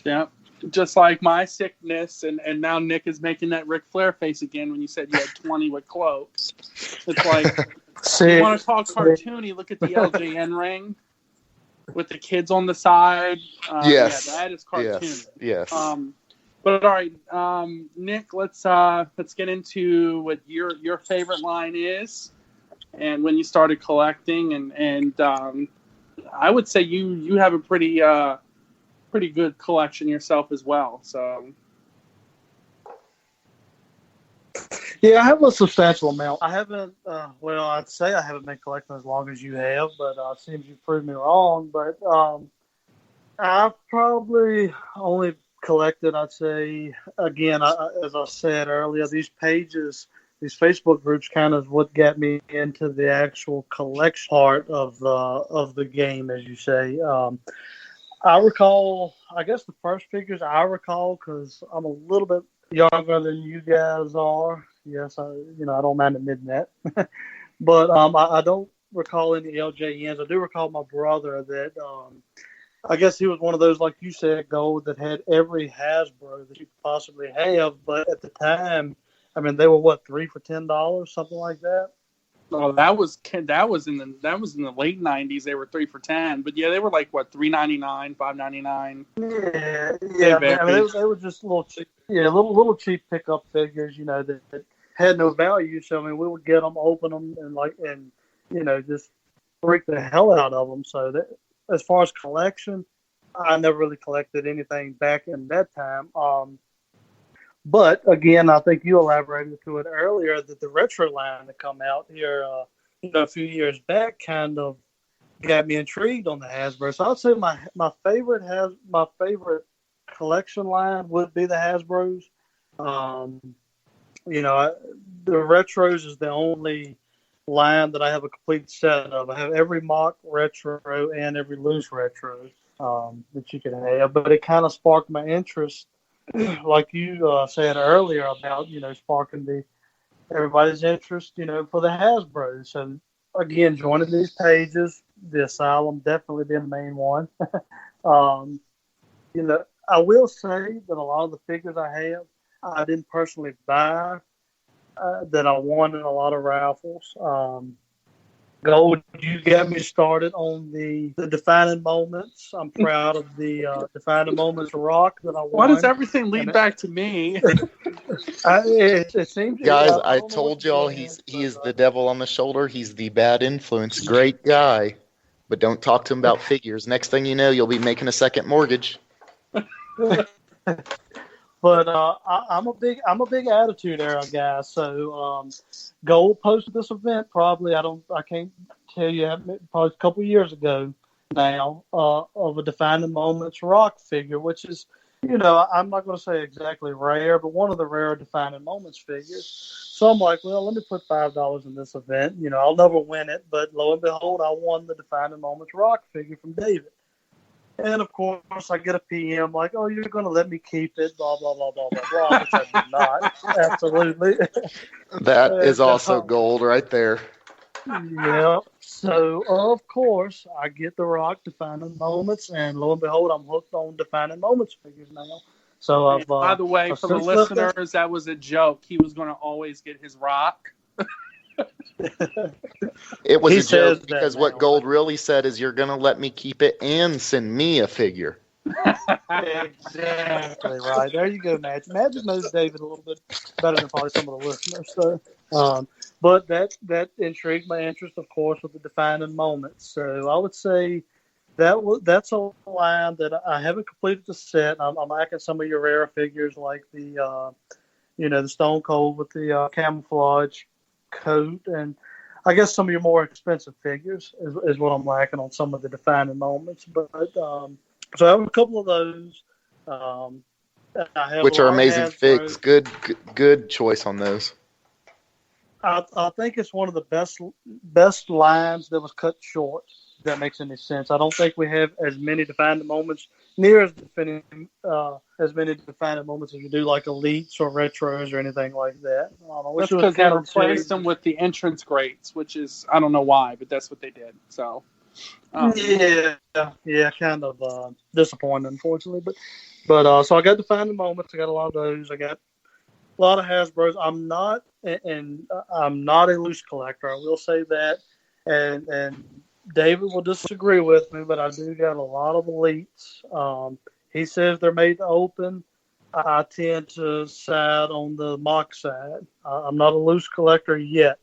Yeah. Just like my sickness, and now Nick is making that Ric Flair face again when you said you had 20 with cloaks. It's like, you want to talk cartoony, look at the LJN ring with the kids on the side. Yes. Yeah, that is cartoony. Yes. But all right, Nick, let's get into what your favorite line is, and when you started collecting, and I would say you have a pretty good collection yourself as well. So yeah, I have a substantial amount. I haven't, I'd say I haven't been collecting as long as you have, but it seems you proved me wrong. But I've probably only collected, I'd say, again, as I said earlier, these pages, these Facebook groups kind of what got me into the actual collection part of the game, as you say. I recall, I guess the first figures I recall, because I'm a little bit younger than you guys are. Yes, I don't mind admitting that. But I don't recall any LJNs. I do recall my brother that I guess he was one of those, like you said, Gold, that had every Hasbro that you could possibly have. But at the time, I mean, they were what, 3 for $10, something like that. Oh, that was in the late '90s. They were 3 for $10, but yeah, they were like what, $3.99, $5.99. Yeah. I mean, they were just little cheap, little cheap pickup figures, that had no value. So I mean, we would get them, open them, and just freak the hell out of them. So that, as far as collection, I never really collected anything back in that time. But again, I think you elaborated to it earlier that the retro line that come out here, a few years back, kind of got me intrigued on the Hasbro. So I'd say my favorite collection line would be the Hasbros. The retros is the only line that I have a complete set of. I have every mock retro and every loose retro that you can have. But it kind of sparked my interest, like you said earlier, about sparking everybody's interest, for the Hasbro. So again, joining these pages, the Asylum definitely being the main one. I will say that a lot of the figures I have, I didn't personally buy. That I won in a lot of raffles. Gold, you got me started on the defining moments. I'm proud of the defining moments rock that I Why does won. everything lead back to me? It seems, Guys, I I don't know what told the y'all deal is, he is but, the devil on the shoulder. He's the bad influence. Great guy, but don't talk to him about figures. Next thing you know, you'll be making a second mortgage. But I'm a big attitude era guy. So Gold posted this event probably I can't tell you probably a couple years ago now of a defining moments rock figure, which is I'm not going to say exactly rare, but one of the rare defining moments figures. So I'm like, well, let me put $5 in this event. I'll never win it, but lo and behold, I won the defining moments rock figure from David. And of course, I get a PM like, "Oh, you're going to let me keep it?" Blah blah blah blah blah blah, which I did not. Absolutely. That is And, also gold right there. yeah. So of course, I get the rock defining moments, and lo and behold, I'm hooked on defining moments figures now. So And by the way, I've for the since left that. listeners, that was a joke. He was going to always get his rock. It was He a says joke that because now, what Gold but- really said is, "You're going to let me keep it and send me a figure." Exactly right. There you go, Magic. Magic knows David a little bit better than probably some of the listeners. So, but that intrigued my interest, of course, with the defining moments. So I would say that's a line that I haven't completed the set. I'm lacking some of your rare figures like the Stone Cold with the camouflage coat, and I guess some of your more expensive figures is what I'm lacking on some of the defining moments. But so I have a couple of those. I have Which a are lot of amazing figs. Hasbro. Good choice on those. I think it's one of the best lines that was cut short. If that makes any sense. I don't think we have as many defining moments, near as many defining moments as you do like elites or retros or anything like that. I wish That's it was because they kind of replaced them with the entrance grates, which is, I don't know why, but that's what they did. So, yeah, kind of disappointing, unfortunately. But so I got defining moments. I got a lot of those. I got a lot of Hasbro's. I'm not a loose collector. I will say that, and David will disagree with me, but I do got a lot of elites. He says they're made to open. I tend to side on the mock side. I'm not a loose collector yet.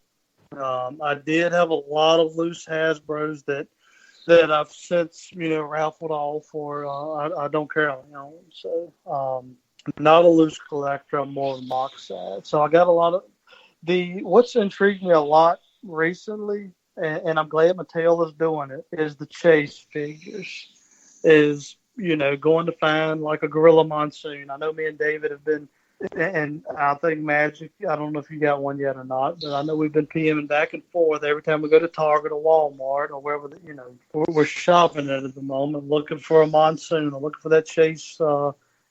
I did have a lot of loose Hasbro's that I've since raffled off for. I don't care. So not a loose collector. I'm more of a mock side. So I got a lot of what's intrigued me a lot recently, and I'm glad Mattel is doing it, is the chase figures. Is going to find like a Gorilla Monsoon. I know me and David have been, and I think Magic. I don't know if you got one yet or not, but I know we've been PMing back and forth every time we go to Target or Walmart or wherever we're shopping at the moment, looking for a Monsoon or looking for that chase.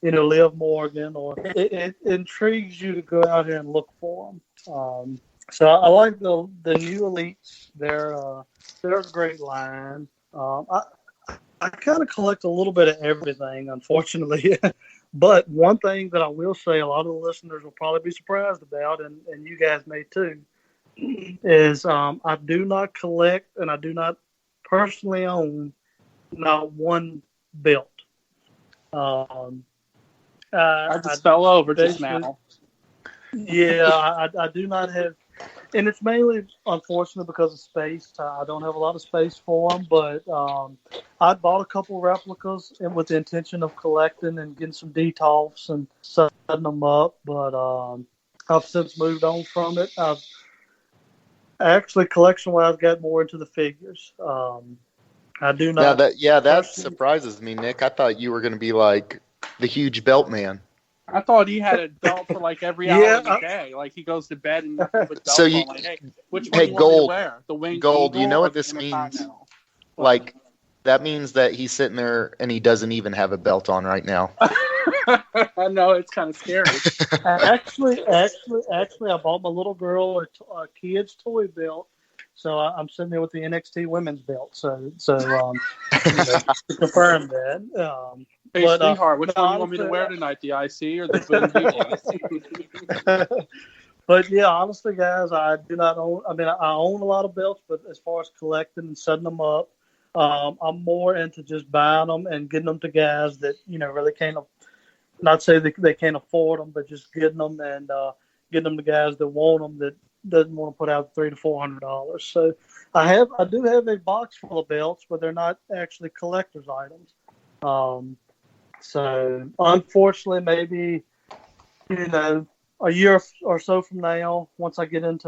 Liv Morgan, or it intrigues you to go out here and look for them. So I like the new elites. They're a great line. I kind of collect a little bit of everything, unfortunately. But one thing that I will say, a lot of the listeners will probably be surprised about, and you guys may too, is I do not collect and I do not personally own not one belt. I just fell over just now. Yeah, I do not have, and it's mainly unfortunate because of space. I don't have a lot of space for them, but I bought a couple replicas and with the intention of collecting and getting some detolfs and setting them up. But I've since moved on from it. I've actually collection-wise got more into the figures. I do not. That surprises me, Nick. I thought you were going to be like the huge belt man. I thought he had a belt for like every hour of the day. Like he goes to bed and nothing but belts on. Like, hey, which one do you want me to wear? The winged Gold. eagle You know or what the this means? Intercontinental? Like that means that he's sitting there and he doesn't even have a belt on right now. I know, it's kind of scary. Actually, I bought my little girl a kid's toy belt. So I'm sitting there with the NXT women's belt. So to confirm that. Hey, sweetheart, which one do you want me to wear tonight? The IC or the Boom Eagle? But yeah, honestly, guys, I do not own. I mean, I own a lot of belts, but as far as collecting and setting them up, I'm more into just buying them and getting them to guys that really can't. Not say they can't afford them, but just getting them and getting them to guys that want them that doesn't want to put out $300 to $400. So I do have a box full of belts, but they're not actually collector's items. So unfortunately, maybe a year or so from now, once I get into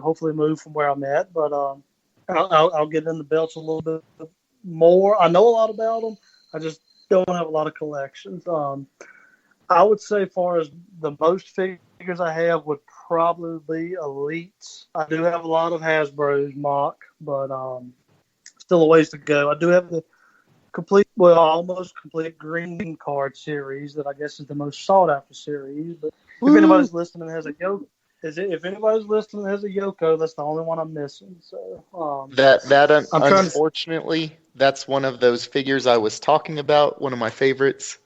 hopefully move from where I'm at, but I'll get into belts a little bit more. I know a lot about them. I just don't have a lot of collections. I would say, as far as the most figures I have, would probably be Elites. I do have a lot of Hasbro's mock, but still a ways to go. I do have the almost complete green card series that I guess is the most sought after series. But if anybody's listening has a Yoko, if anybody's listening has a Yoko, that's the only one I'm missing. So unfortunately, that's one of those figures I was talking about. One of my favorites,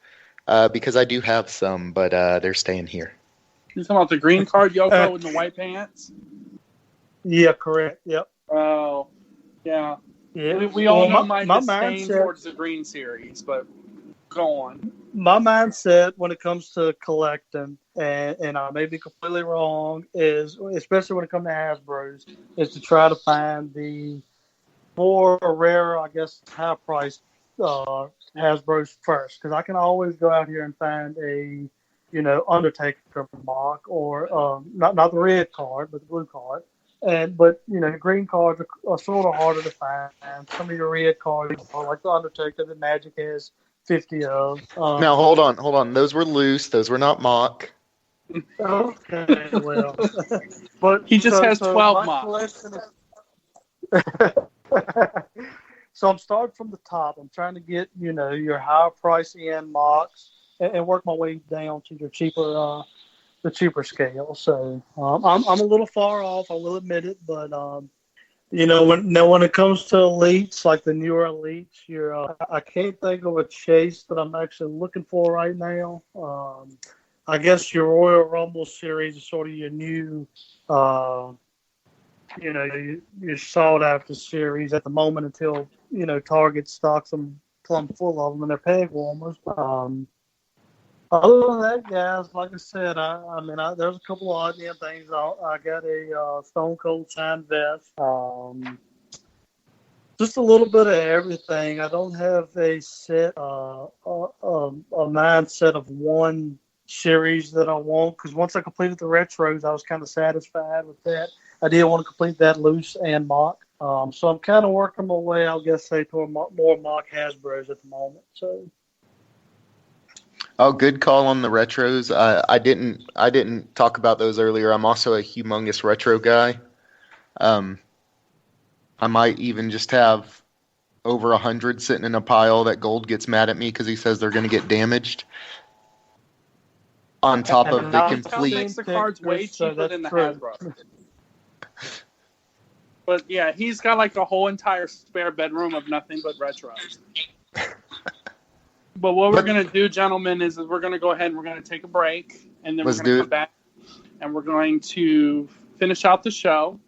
because I do have some, but they're staying here. You're talking about the green card Yoko in the white pants? Yeah, correct. Yep. Oh, yeah. Yeah, we all know my disdain mindset towards the green series, but go on. My mindset when it comes to collecting, and I may be completely wrong, is especially when it comes to Hasbro's, is to try to find the more rare, I guess, high priced Hasbro's first, because I can always go out here and find a Undertaker mock or not the red card, but the blue card. But green cards are sort of harder to find. Some of your red cards are like the Undertaker that Magic has 50 of. Now hold on. Those were loose. Those were not mock. Okay, well, but he just has 12 mocks. So I'm starting from the top. I'm trying to get your higher price end mocks and work my way down to your cheaper. The cheaper scale. So I'm a little far off, I will admit it, but when it comes to elites, like the newer elites, I can't think of a chase that I'm actually looking for right now. I guess your Royal Rumble series is sort of your new your sought after series at the moment until Target stocks them plumb full of them and they're peg warmers. Other than that, guys, like I said, there's a couple of odd things. I got a Stone Cold signed vest. Just a little bit of everything. I don't have a set, a mindset of one series that I want, because once I completed the retros, I was kind of satisfied with that. I did want to complete that loose and mock. So I'm kind of working my way, I guess, toward more mock Hasbro's at the moment. So. Oh, good call on the retros. I didn't talk about those earlier. I'm also a humongous retro guy. I might even just have over 100 sitting in a pile that Gold gets mad at me because he says they're going to get damaged. On top of the complete. Makes the cards way cheaper than the Hasbro. But yeah, he's got like a whole entire spare bedroom of nothing but retros. But what we're going to do, gentlemen, is we're going to go ahead and we're going to take a break. And then we're going to come back and we're going to finish out the show.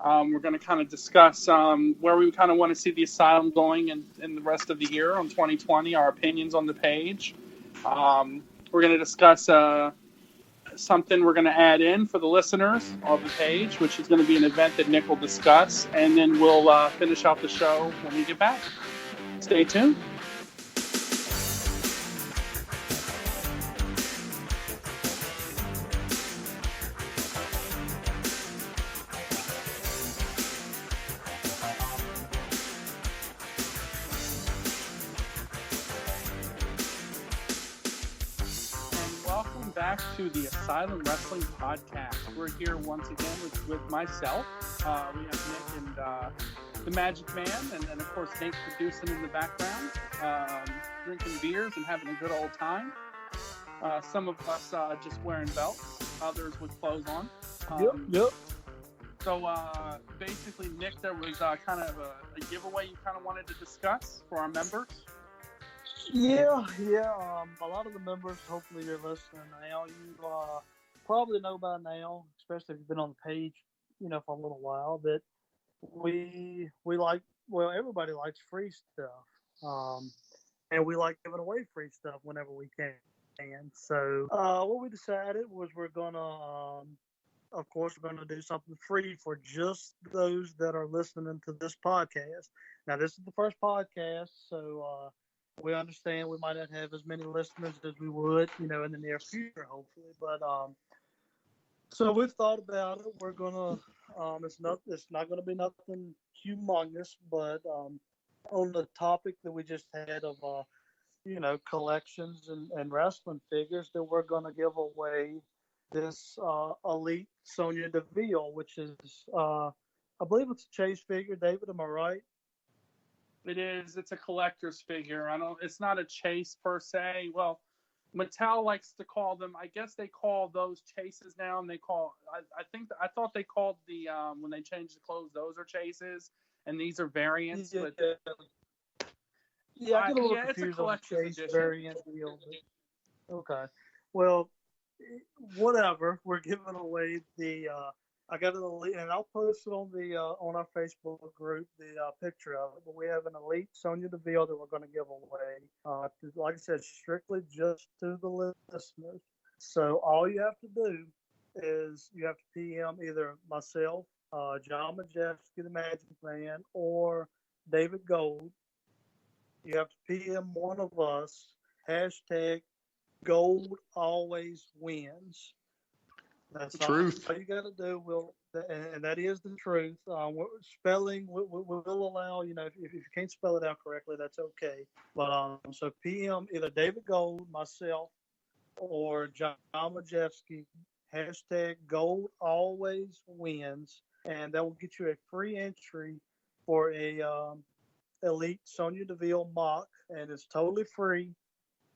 We're going to kind of discuss where we kind of want to see the Asylum going in the rest of the year on 2020, our opinions on the page. We're going to discuss something we're going to add in for the listeners of the page, which is going to be an event that Nick will discuss. And then we'll finish out the show when we get back. Stay tuned. Back to the Asylum Wrestling Podcast. We're here once again with myself. We have Nick and the Magic Man, and of course Nate producing in the background, drinking beers and having a good old time. Some of us just wearing belts, others with clothes on. Yep. So basically, Nick, there was kind of a giveaway you kind of wanted to discuss for our members. Yeah. A lot of the members, hopefully you're listening now. probably know by now, especially if you've been on the page, for a little while, that we like, well, everybody likes free stuff, and we like giving away free stuff whenever we can. So what we decided was we're gonna, of course, we're gonna do something free for just those that are listening to this podcast. Now, this is the first podcast, so we understand we might not have as many listeners as we would, in the near future, hopefully. But so we've thought about it. We're gonna, it's not gonna be nothing humongous, but on the topic that we just had of, collections and wrestling figures, that we're gonna give away this Elite Sonya Deville, which is, I believe it's a chase figure. David, am I right? It is. It's a collector's figure. It's not a chase per se. Well, Mattel likes to call them. I guess they call those chases now, and they call. I thought they called the when they changed the clothes, those are chases, and these are variants. Yeah, But yeah, I get a little it's a confused on the collector's chase edition. variant deal. But, okay, well, whatever. We're giving away the. I got an elite, and I'll post it on our Facebook group, the picture of it. But we have an Elite Sonya Deville that we're going to give away. Like I said, strictly just to the listeners. So all you have to do is you have to PM either myself, John Majewski, the Magic Man, or David Gold. You have to PM one of us. Hashtag Gold always wins. That's Truth. all you got to do. And that is the truth. Spelling will allow, if you can't spell it out correctly, that's okay. But so PM either David Gold, myself, or John Majewski. Hashtag Gold always wins, and that will get you a free entry for a Elite Sonya Deville mock, and it's totally free.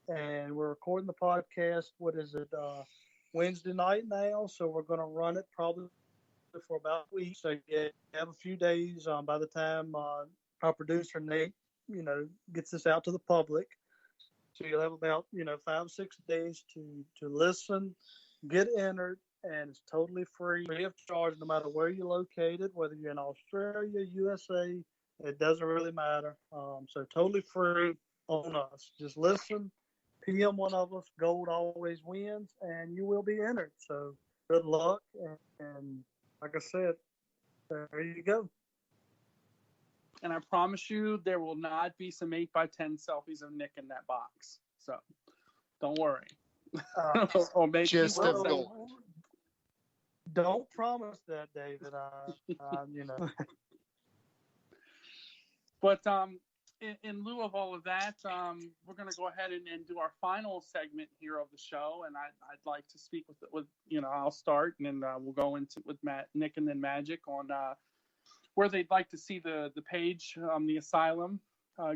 And we're recording the podcast. What is it? Wednesday night now, so we're going to run it probably for about a week. So you have a few days by the time our producer Nate, gets this out to the public. So you'll have about 5 or 6 days to listen, get entered, and it's totally free of charge, no matter where you're located, whether you're in Australia, USA. It doesn't really matter. So totally free on us. Just listen. PM one of us, Gold always wins, and you will be entered. So good luck, and like I said, there you go. And I promise you, there will not be some 8x10 selfies of Nick in that box. So don't worry. Or maybe Just will. Don't promise that, David. But in lieu of all of that, we're going to go ahead and do our final segment here of the show. And I'd like to speak with I'll start, and then we'll go into with Nick and then Magic on where they'd like to see the page, the Asylum,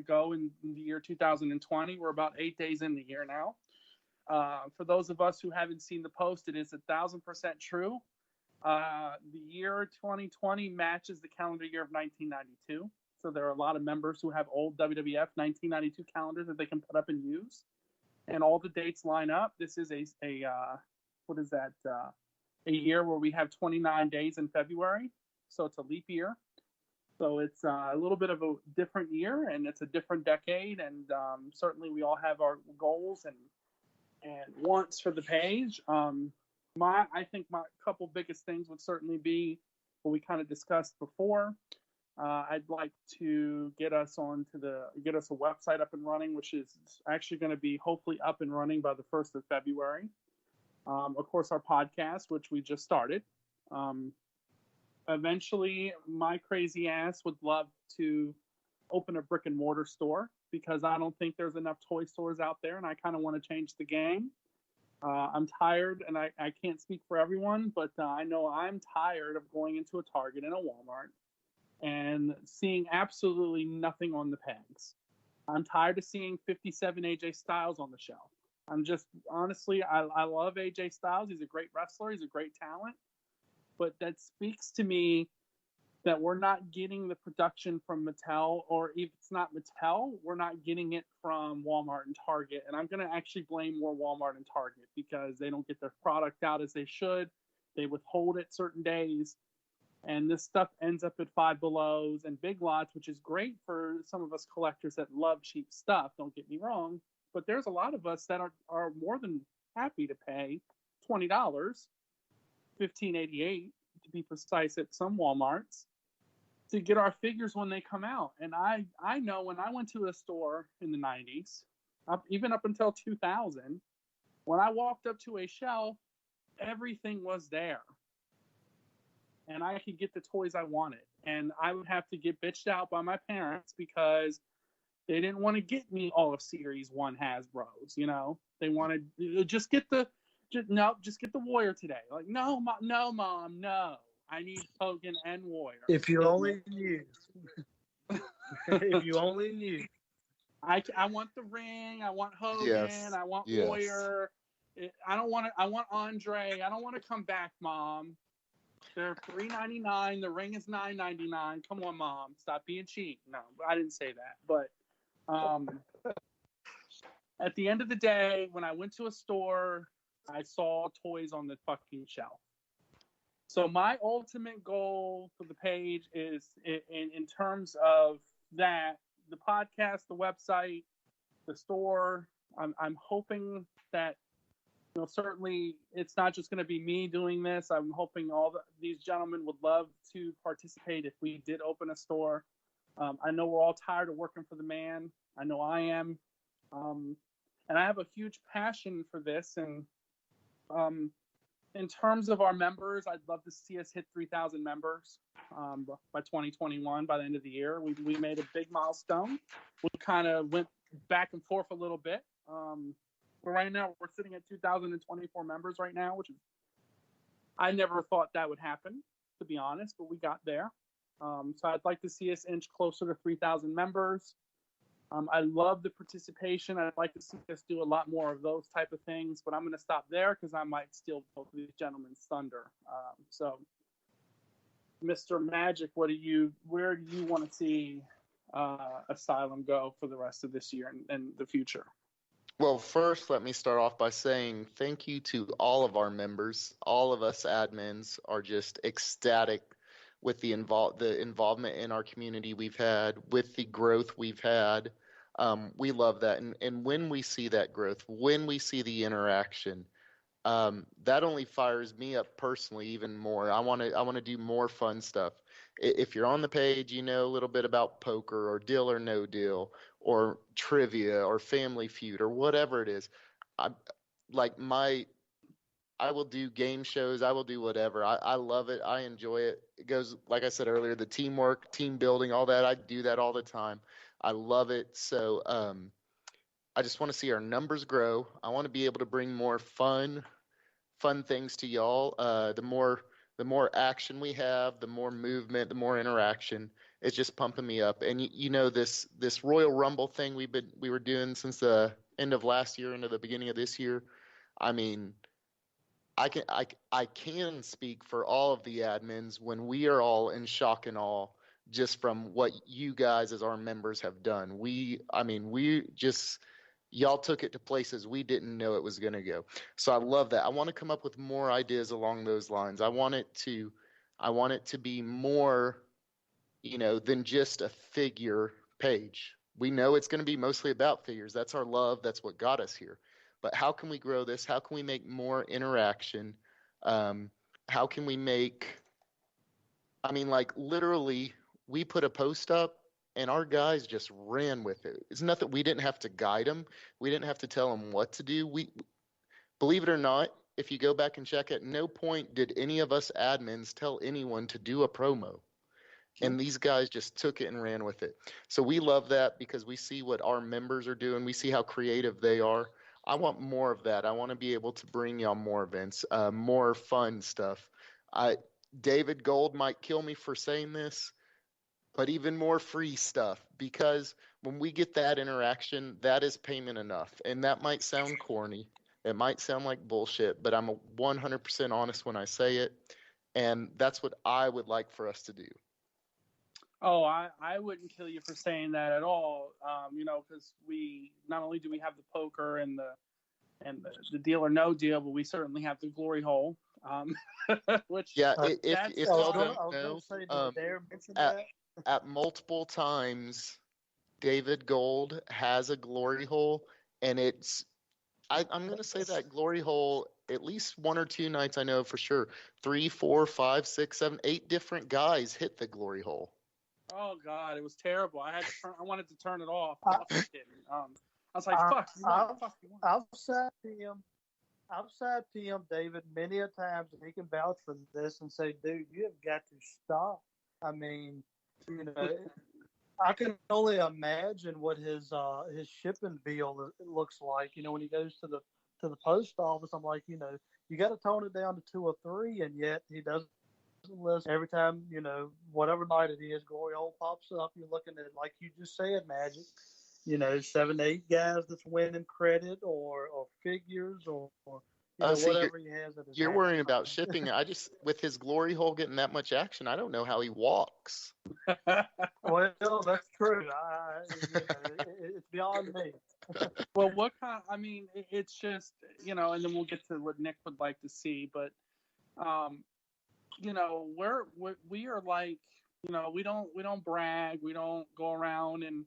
go in the year 2020. We're about 8 days in the year now. For those of us who haven't seen the post, it is 1,000% true. The year 2020 matches the calendar year of 1992. So there are a lot of members who have old WWF 1992 calendars that they can put up and use. And all the dates line up. This is a year where we have 29 days in February. So it's a leap year. So it's a little bit of a different year, and it's a different decade. And certainly we all have our goals and wants for the page. I think my couple biggest things would certainly be what we kind of discussed before. I'd like to get us a website up and running, which is actually going to be hopefully up and running by the 1st of February. Of course, our podcast, which we just started. Eventually, my crazy ass would love to open a brick and mortar store, because I don't think there's enough toy stores out there, and I kind of want to change the game. I'm tired, and I can't speak for everyone, but I know I'm tired of going into a Target and a Walmart and seeing absolutely nothing on the pegs. I'm tired of seeing 57 AJ Styles on the shelf. Honestly, I love AJ Styles. He's a great wrestler. He's a great talent. But that speaks to me that we're not getting the production from Mattel, or if it's not Mattel, we're not getting it from Walmart and Target. And I'm going to actually blame more Walmart and Target because they don't get their product out as they should. They withhold it certain days. And this stuff ends up at Five Belows and Big Lots, which is great for some of us collectors that love cheap stuff. Don't get me wrong. But there's a lot of us that are more than happy to pay $20, $15.88 to be precise at some Walmarts, to get our figures when they come out. And I know when I went to a store in the 90s, even up until 2000, when I walked up to a shelf, everything was there. And I could get the toys I wanted. And I would have to get bitched out by my parents because they didn't want to get me all of Series 1 Hasbro's, you know? They wanted, just get the Warrior today. Like, no, Mom, no. I need Hogan and Warrior. If you only knew. If you only knew. I want the ring. I want Hogan. Yes. I want Yes. Warrior. I want Andre. I don't want to come back, Mom. They're $3.99. The ring is $9.99. Come on, Mom. Stop being cheap. No, I didn't say that. But at the end of the day, when I went to a store, I saw toys on the fucking shelf. So my ultimate goal for the page is, in terms of that, the podcast, the website, the store. I'm hoping that, certainly it's not just going to be me doing this. I'm hoping these gentlemen would love to participate if we did open a store. I know we're all tired of working for the man. I know I am. And I have a huge passion for this. And in terms of our members, I'd love to see us hit 3,000 members by 2021, by the end of the year. We made a big milestone. We kind of went back and forth a little bit. But right now, we're sitting at 2,024 members right now, which is, I never thought that would happen, to be honest, but we got there. So I'd like to see us inch closer to 3,000 members. I love the participation. I'd like to see us do a lot more of those type of things, but I'm going to stop there because I might steal both of these gentlemen's thunder. So, Mr. Magic, where do you want to see Asylum go for the rest of this year and the future? Well, first, let me start off by saying thank you to all of our members. All of us admins are just ecstatic with the involvement in our community we've had, with the growth we've had. We love that. And when we see that growth, when we see the interaction, that only fires me up personally even more. I want to do more fun stuff. If you're on the page, you know a little bit about poker or Deal or No Deal or trivia or Family Feud or whatever it is. I will do game shows. I will do whatever. I love it. I enjoy it. It goes, like I said earlier, the teamwork, team building, all that. I do that all the time. I love it. So I just want to see our numbers grow. I want to be able to bring more fun things to y'all. The more action we have, the more movement, the more interaction. It's just pumping me up. And this Royal Rumble thing we were doing since the end of last year into the beginning of this year. I mean, I can speak for all of the admins when we are all in shock and awe just from what you guys as our members have done. Y'all took it to places we didn't know it was going to go. So I love that. I want to come up with more ideas along those lines. I want it to be more, than just a figure page. We know it's going to be mostly about figures. That's our love. That's what got us here. But how can we grow this? How can we make more interaction? How can we make, literally, we put a post up and our guys just ran with it. It's not that we didn't have to guide them. We didn't have to tell them what to do. Believe it or not, if you go back and check, at no point did any of us admins tell anyone to do a promo. And these guys just took it and ran with it. So we love that because we see what our members are doing. We see how creative they are. I want more of that. I want to be able to bring y'all more events, more fun stuff. David Gold might kill me for saying this, but even more free stuff, because when we get that interaction, that is payment enough. And that might sound corny. It might sound like bullshit, but I'm 100% honest when I say it. And that's what I would like for us to do. Oh, I wouldn't kill you for saying that at all. Because we not only do we have the poker and the deal or no deal, but we certainly have the glory hole, which Yeah, that's if y'all fun. don't I was gonna know, say, did Dare mention at that? at multiple times, David Gold has a glory hole, and I'm going to say that glory hole, at least one or two nights I know for sure, 3, 4, 5, 6, 7, 8 different guys hit the glory hole. Oh God, it was terrible. I wanted to turn it off. I I, wasn't kidding. I was like, I, "Fuck you won, I've, fuck you won." I've sat to him. I've sat to him, David, many a times, and he can vouch for this and say, "Dude, you have got to stop." I mean, you know, I can only imagine what his shipping bill looks like. You know, when he goes to the post office, I'm like, you got to tone it down to 2 or 3, and yet he doesn't listen. Every time, whatever night it is, Glory Hole pops up. You're looking at, like you just said, Magic. 7, 8 guys that's winning credit or figures or So whatever he has at his you're house. worrying about shipping. With his glory hole getting that much action, I don't know how he walks. Well, that's true. It's beyond me. Well, what kind? I mean, it's just and then we'll get to what Nick would like to see, but um, we are like, we don't brag, we don't go around and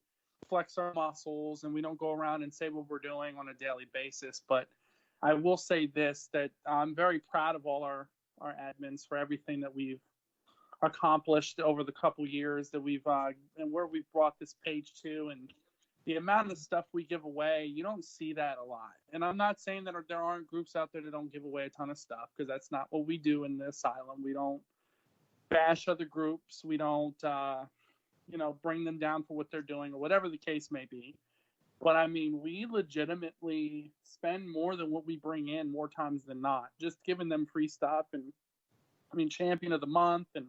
flex our muscles, and we don't go around and say what we're doing on a daily basis. But I will say this, that I'm very proud of all our admins for everything that we've accomplished over the couple years that we've and where we've brought this page to, and the amount of stuff we give away. You don't see that a lot. And I'm not saying that there aren't groups out there that don't give away a ton of stuff, because that's not what we do in the asylum. We don't bash other groups. We don't bring them down for what they're doing or whatever the case may be. But I mean, we legitimately spend more than what we bring in more times than not, just giving them free stuff. And I mean, Champion of the Month and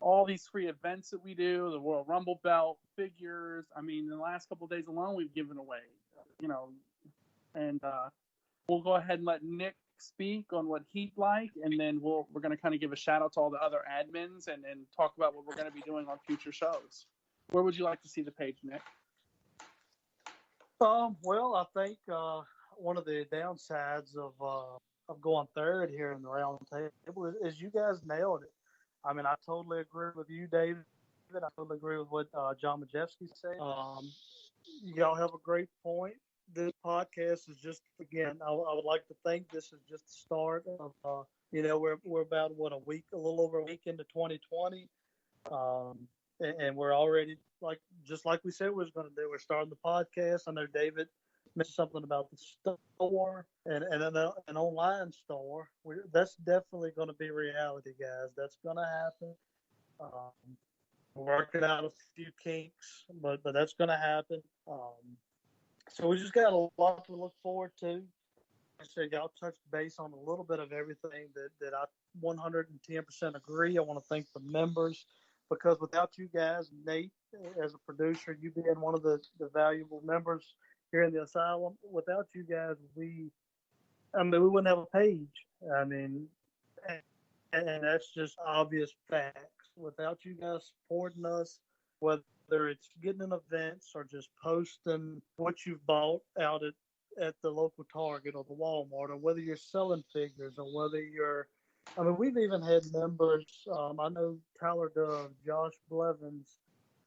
all these free events that we do, the Royal Rumble belt, figures. I mean, in the last couple of days alone, we've given away, and we'll go ahead and let Nick speak on what he'd like, and then we're going to kind of give a shout out to all the other admins and talk about what we're going to be doing on future shows. Where would you like to see the page, Nick? Well, I think one of the downsides of going third here in the round table is you guys nailed it. I mean, I totally agree with you, David. I totally agree with what John Majewski said. Y'all have a great point. This podcast is just, again, I would like to think this is just the start of, we're about, a little over a week into 2020. And we're already, just like we said we was going to do, we're starting the podcast. I know David mentioned something about the store and an online store. That's definitely going to be reality, guys. That's going to happen. We're working out a few kinks, but that's going to happen. So we just got a lot to look forward to. I said, y'all touched base on a little bit of everything that I 110% agree. I want to thank the members, because without you guys, Nate, as a producer, you being one of the valuable members here in the asylum, without you guys, we wouldn't have a page. I mean, and that's just obvious facts. Without you guys supporting us, whether it's getting in events or just posting what you've bought out at the local Target or the Walmart, or whether you're selling figures, or whether you're, we've even had members, I know Tyler Dove, Josh Blevins,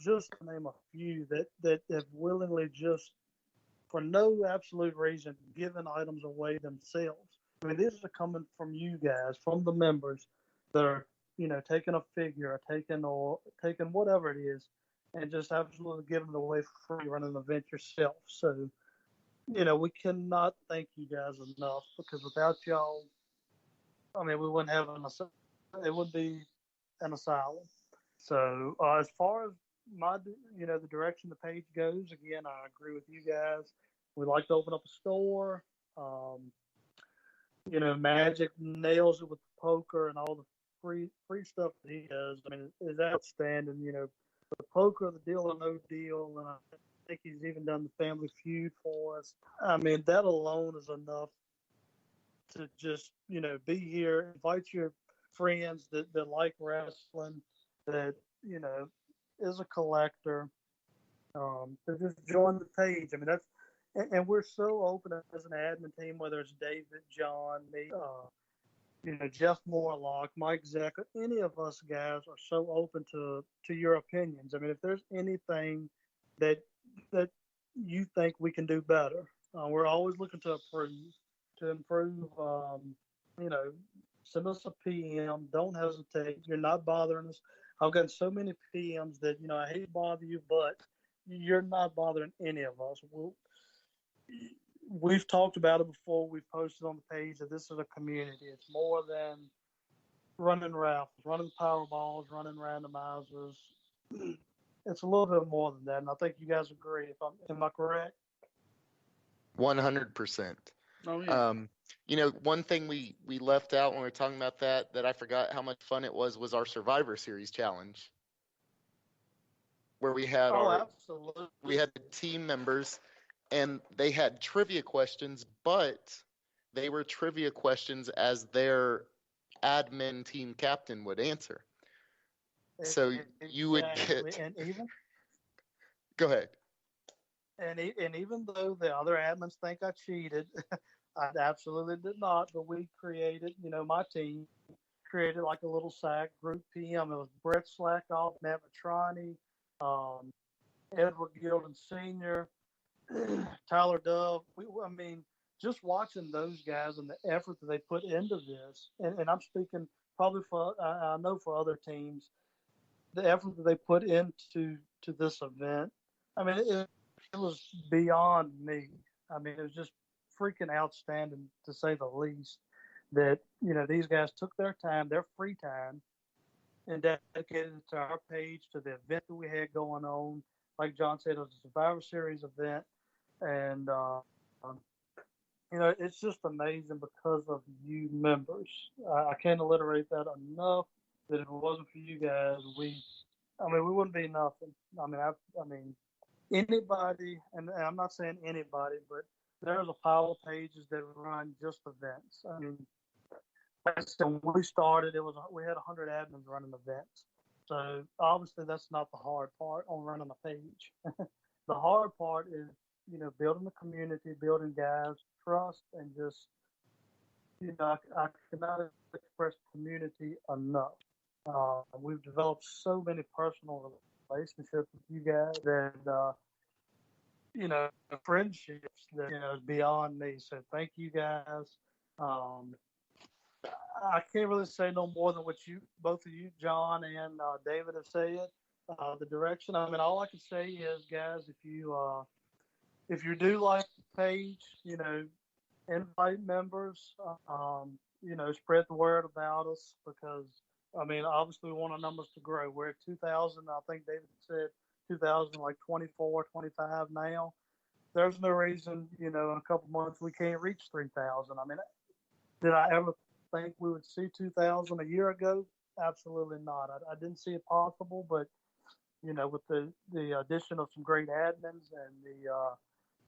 just to name a few, that have willingly, just for no absolute reason, given items away themselves. I mean, these are coming from you guys, from the members that are, taking a figure or taking whatever it is, and just absolutely giving it away for free, running an event yourself. So, we cannot thank you guys enough, because without y'all, we wouldn't have it would be an asylum. So as far as the direction the page goes, again, I agree with you guys. We'd like to open up a store. Magic nails it with the poker and all the free stuff that he does. Is outstanding. The poker, the deal or no deal, and I think he's even done the Family Feud for us. That alone is enough to just, be here, invite your friends that like wrestling, that, is a collector, to just join the page. I mean, and we're so open as an admin team, whether it's David, John, me, Jeff Morlock, Mike Zeck, any of us guys are so open to your opinions. I mean, if there's anything that that you think we can do better, we're always looking to improve. To improve, send us a PM. Don't hesitate. You're not bothering us. I've gotten so many PMs that I hate to bother you, but you're not bothering any of us. We've talked about it before. We've posted on the page that this is a community. It's more than running raffles, running Powerballs, running randomizers. It's a little bit more than that, and I think you guys agree. Am I correct? 100%. Oh yeah. One thing we left out when we were talking about that I forgot how much fun it was our Survivor Series challenge, where we had Absolutely. the team members, and they had trivia questions, but they were trivia questions as their admin team captain would answer. So you would get. And even Go ahead. and even though the other admins think I cheated, I absolutely did not. But we created, my team created like a little SAC group PM. It was Brett Slackoff, Matt Matrani, Edward Gilden Sr., Tyler Dove. Just watching those guys and the effort that they put into this, and I'm speaking probably I know for other teams, the effort that they put into this event. I mean, it was beyond me. I mean, it was just freaking outstanding, to say the least, that these guys took their time, their free time, and dedicated it to our page, to the event that we had going on. Like John said, it was a Survivor Series event, and it's just amazing because of you members. I can't alliterate that enough. That if it wasn't for you guys, we wouldn't be nothing. I mean, anybody, and I'm not saying anybody, but there's a pile of pages that run just events. I mean, like I said, when we started, we had 100 admins running events. So obviously, that's not the hard part on running a page. The hard part is, building the community, building guys' trust, and just, I cannot express community enough. We've developed so many personal relationships with you guys that, friendships that, is beyond me. So thank you guys. I can't really say no more than what both of you, John and David, have said. The direction. I mean, all I can say is, guys, if you do like the page, invite members. Spread the word about us, because obviously we want our numbers to grow. We're at 2,000. I think David said 2,000, like 24, 25 now. There's no reason, in a couple months we can't reach 3,000. I mean, did I ever think we would see 2,000 a year ago? Absolutely not. I didn't see it possible, but with the addition of some great admins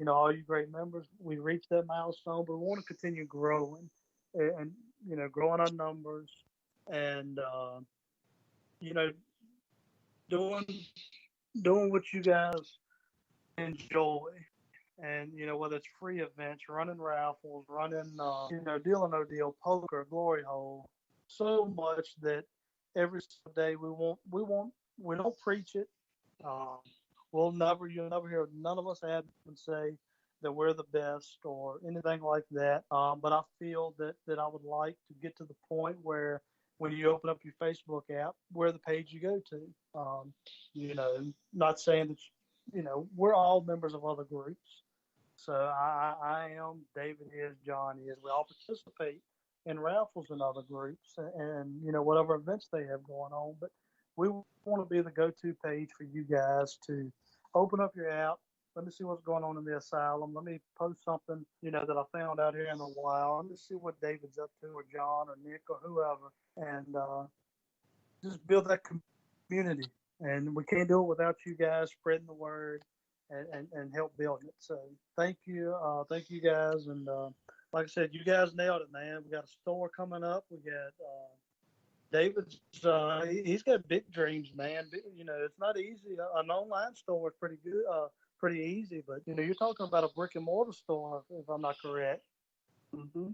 and all you great members, we reached that milestone. But we want to continue growing, and growing our numbers, and doing what you guys enjoy. And, whether it's free events, running raffles, running, deal or no deal, poker, glory hole, so much that every day we don't preach it. You'll never hear none of us admins say that we're the best or anything like that. But I feel that I would like to get to the point where when you open up your Facebook app, we're the page you go to. Not saying that, we're all members of other groups. So I am, David is, John is. We all participate in raffles and other groups and whatever events they have going on. But we want to be the go-to page for you guys to open up your app. Let me see what's going on in the asylum. Let me post something, that I found out here in the wild. Let me see what David's up to, or John, or Nick, or whoever, and just build that community. And we can't do it without you guys spreading the word and help build it. So thank you guys. And like I said, you guys nailed it, man. We got a store coming up. We got David's he's got big dreams, man. You know, it's not easy. An online store is pretty good, pretty easy. But you know, you're talking about a brick and mortar store, if I'm not correct. Mm-hmm.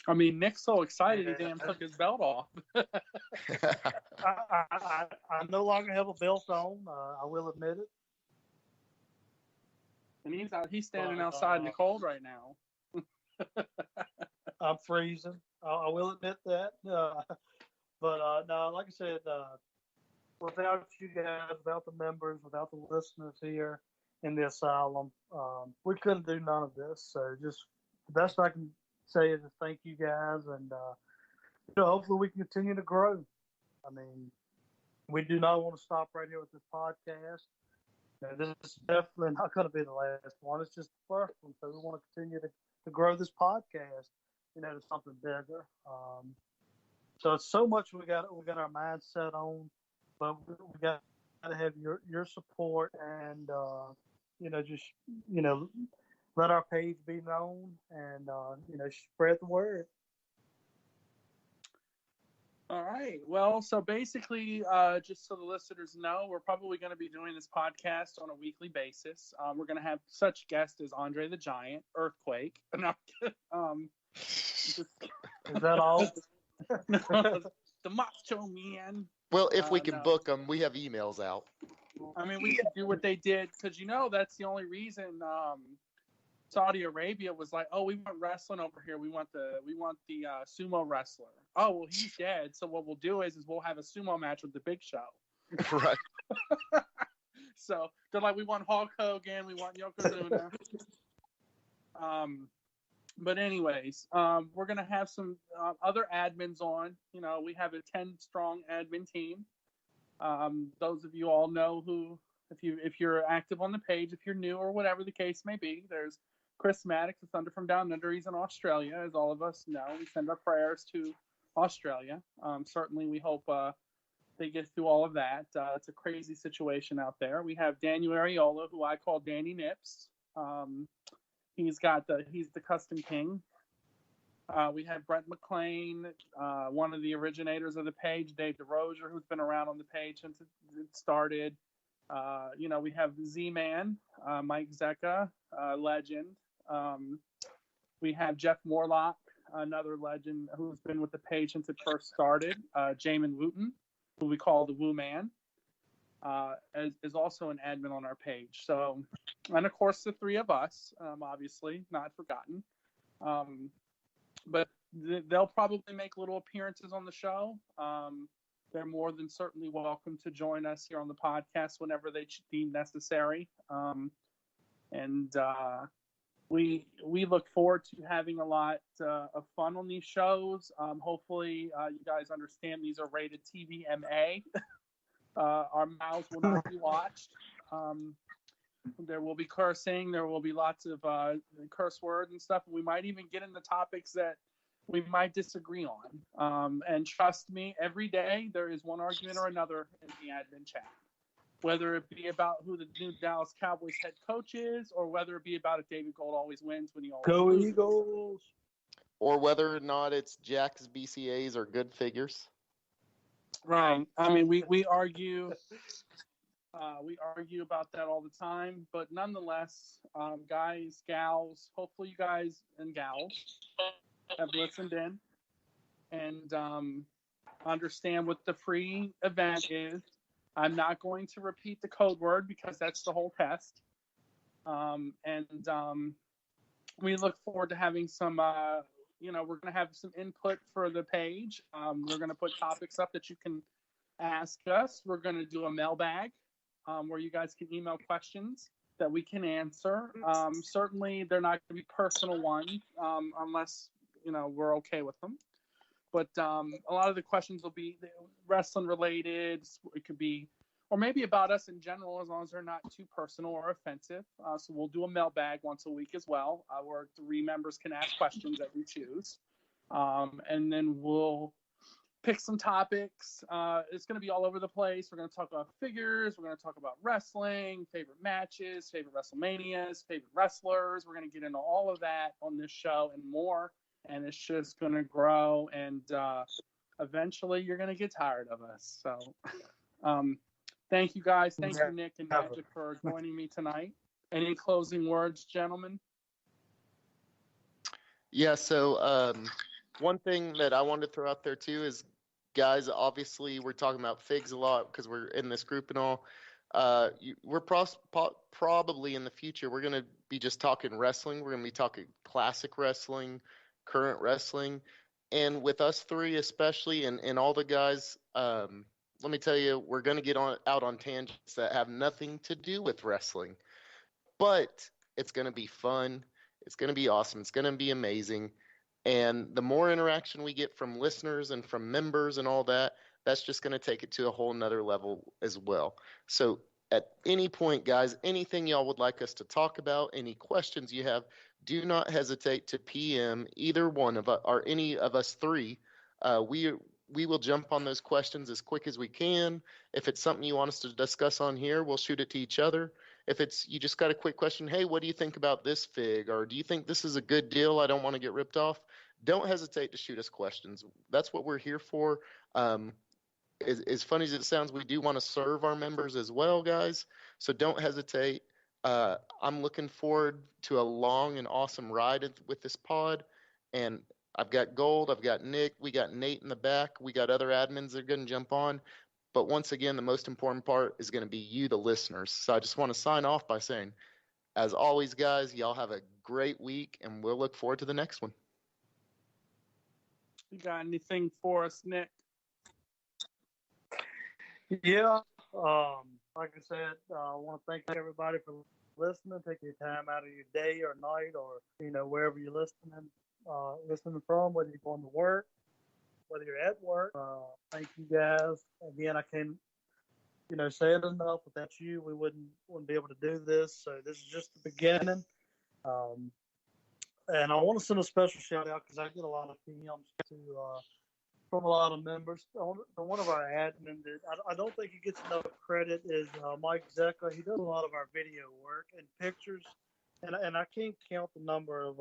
I mean, Nick's so excited he Yeah. damn took his belt off. I no longer have a belt on. I will admit it. And he's standing But, outside in the cold right now. I'm freezing. I will admit that. But no, like I said, without you guys, without the members, without the listeners here in the asylum, we couldn't do none of this. So just the best I can say is thank you guys, and you know, hopefully we can continue to grow. I mean, we do not want to stop right here with this podcast. You know, this is definitely not going to be the last one. It's just the first one. So we want to continue to grow this podcast, you know, to something bigger. So it's so much we got our mindset on, but we got to have your support and you know, just you know, let our page be known and you know, spread the word. All right. Well, so basically, just so the listeners know, we're probably going to be doing this podcast on a weekly basis. We're going to have such guests as Andre the Giant, Earthquake. No, just, Is that all? the Macho Man. Well, if we can No. book them, we have emails out. I mean, we could do what they did because you know that's the only reason Saudi Arabia was like, oh, we want wrestling over here. We want the sumo wrestler. Oh, well, he's dead. So what we'll do is we'll have a sumo match with the Big Show. Right. So they're like, we want Hulk Hogan, we want Yokozuna. But anyways, we're gonna have some other admins on. You know, we have a 10-strong admin team. Those of you all know who, if you're active on the page, if you're new or whatever the case may be, there's Chris Maddox, the Thunder from Down Under. He's in Australia, as all of us know. We send our prayers to Australia. Certainly, we hope they get through all of that. It's a crazy situation out there. We have Daniel Ariola, who I call Danny Nips. He's the custom king. We have Brent McLean, one of the originators of the page, Dave DeRozier, who's been around on the page since it started. You know, we have Z-Man, Mike Zecca, legend. We have Jeff Morlock, another legend who's been with the page since it first started. Jamin Wooten, who we call the Woo Man, is also an admin on our page. So, and of course, the three of us, obviously, not forgotten. But they'll probably make little appearances on the show. They're more than certainly welcome to join us here on the podcast whenever they deem necessary. We look forward to having a lot of fun on these shows. Hopefully, you guys understand these are rated TVMA. Our mouths will not be watched. There will be cursing. There will be lots of curse words and stuff. We might even get into topics that we might disagree on. And trust me, every day there is one argument or another in the admin chat. Whether it be about who the new Dallas Cowboys head coach is, or whether it be about if David Gold always wins when he always Go loses. Eagles! Or whether or not it's Jack's BCAs or good figures. Right. I mean, we argue. We argue about that all the time, but nonetheless, guys, gals, hopefully you guys and gals have listened in and understand what the free event is. I'm not going to repeat the code word because that's the whole test. We look forward to having some, we're going to have some input for the page. We're going to put topics up that you can ask us. We're going to do a mailbag where you guys can email questions that we can answer. Certainly, they're not going to be personal ones unless, we're okay with them. But a lot of the questions will be wrestling related. It could be, or maybe about us in general, as long as they're not too personal or offensive. So we'll do a mailbag once a week as well, where 3 members can ask questions that we choose. And then we'll pick some topics. It's going to be all over the place. We're going to talk about figures. We're going to talk about wrestling, favorite matches, favorite WrestleManias, favorite wrestlers. We're going to get into all of that on this show and more. And it's just going to grow. And eventually you're going to get tired of us. So, thank you guys. Thank you, Nick and Magic, for joining me tonight. Any closing words, gentlemen? Yeah, so one thing that I wanted to throw out there too is, guys, obviously we're talking about figs a lot because we're in this group and all. We're probably in the future, we're going to be just talking wrestling. We're going to be talking classic wrestling, current wrestling. And with us three especially, and all the guys, let me tell you, we're going to get out on tangents that have nothing to do with wrestling. But it's going to be fun. It's going to be awesome. It's going to be amazing. And the more interaction we get from listeners and from members and all that, that's just going to take it to a whole nother level as well. So at any point, guys, anything y'all would like us to talk about, any questions you have, do not hesitate to PM either one of us or any of us three. We will jump on those questions as quick as we can. If it's something you want us to discuss on here, we'll shoot it to each other. If it's you just got a quick question, hey, what do you think about this fig? Or do you think this is a good deal? I don't want to get ripped off. Don't hesitate to shoot us questions. That's what we're here for. As funny as it sounds, we do want to serve our members as well, guys. So don't hesitate. I'm looking forward to a long and awesome ride with this pod. And I've got Gold, I've got Nick, we got Nate in the back, we got other admins that are going to jump on. But once again, the most important part is going to be you, the listeners. So I just want to sign off by saying, as always, guys, y'all have a great week, and we'll look forward to the next one. You got anything for us, Nick? Yeah. Like I said, I want to thank everybody for listening, taking your time out of your day or night or, wherever you're listening from, whether you're going to work, whether you're at work. Thank you guys. Again, I can't, say it enough. Without you, we wouldn't be able to do this. So this is just the beginning. And I want to send a special shout out because I get a lot of PMs from a lot of members. One of our admin that I don't think he gets enough credit is Mike Zecca. He does a lot of our video work and pictures. And I can't count the number of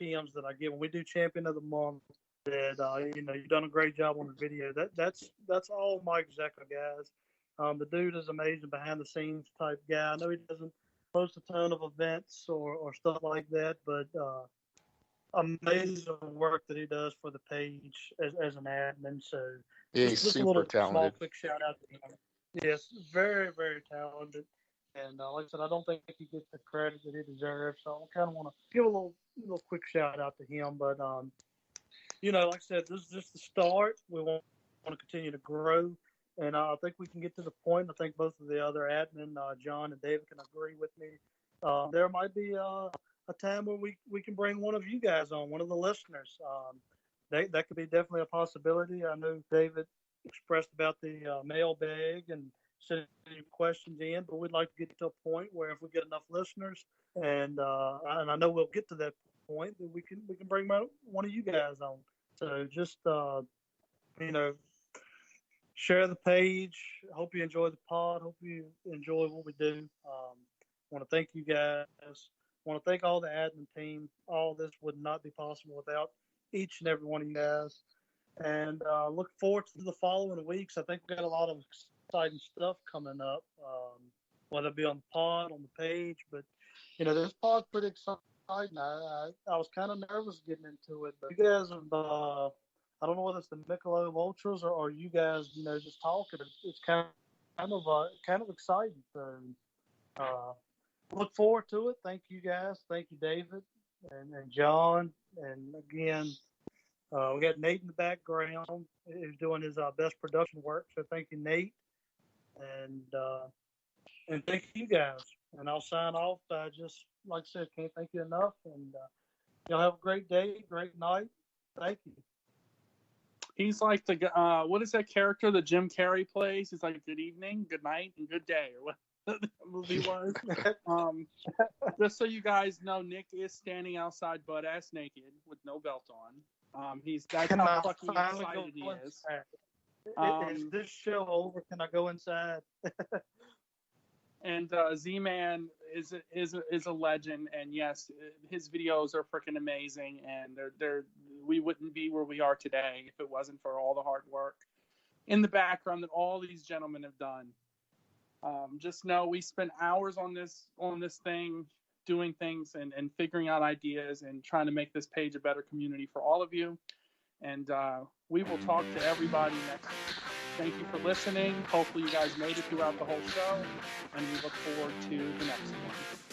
PMs that I get when we do Champion of the Month. That you've done a great job on the video. That's all Mike Zecca, guys. The dude is amazing behind the scenes type guy. I know he doesn't post a ton of events or stuff like that, but amazing work that he does for the page as an admin. So Yeah, he's just a super little talented. small quick shout out to him. Yes, very, very talented. And like I said, I don't think he gets the credit that he deserves. So I kind of want to give a little quick shout out to him. But, like I said, this is just the start. We want to continue to grow. And I think we can get to the point. I think both of the other admin, John and David, can agree with me. There might be a time where we can bring one of you guys on, one of the listeners. That could be definitely a possibility. I know David expressed about the mailbag and sending questions in, but we'd like to get to a point where if we get enough listeners, and I know we'll get to that point, that we can bring one of you guys on. So just share the page. Hope you enjoy the pod. Hope you enjoy what we do. Want to thank you guys. Want to thank all the admin team. All this would not be possible without each and every one of you guys. And look forward to the following weeks. I think we've got a lot of exciting stuff coming up, whether it be on the pod, on the page. But, this pod's pretty exciting. I was kind of nervous getting into it. But you guys have, I don't know whether it's the Michelob Ultras or you guys, just talking. It's kind of exciting. So, look forward to it. Thank you guys. Thank you, David and John. And again, we got Nate in the background who's doing his best production work. So thank you, Nate. And thank you guys. And I'll sign off. I just, like I said, can't thank you enough. And y'all have a great day, great night. Thank you. He's like the what is that character that Jim Carrey plays? He's like, good evening, good night, and good day, or what the movie was. Just so you guys know, Nick is standing outside butt ass naked with no belt on. That's how fucking excited he is. Is this show over? Can I go inside? And Z-Man is a legend, and yes, his videos are freaking amazing, and we wouldn't be where we are today if it wasn't for all the hard work in the background that all these gentlemen have done. Just know we spent hours on this thing, doing things and figuring out ideas and trying to make this page a better community for all of you. And we will talk to everybody next week. Thank you for listening. Hopefully you guys made it throughout the whole show, and we look forward to the next one.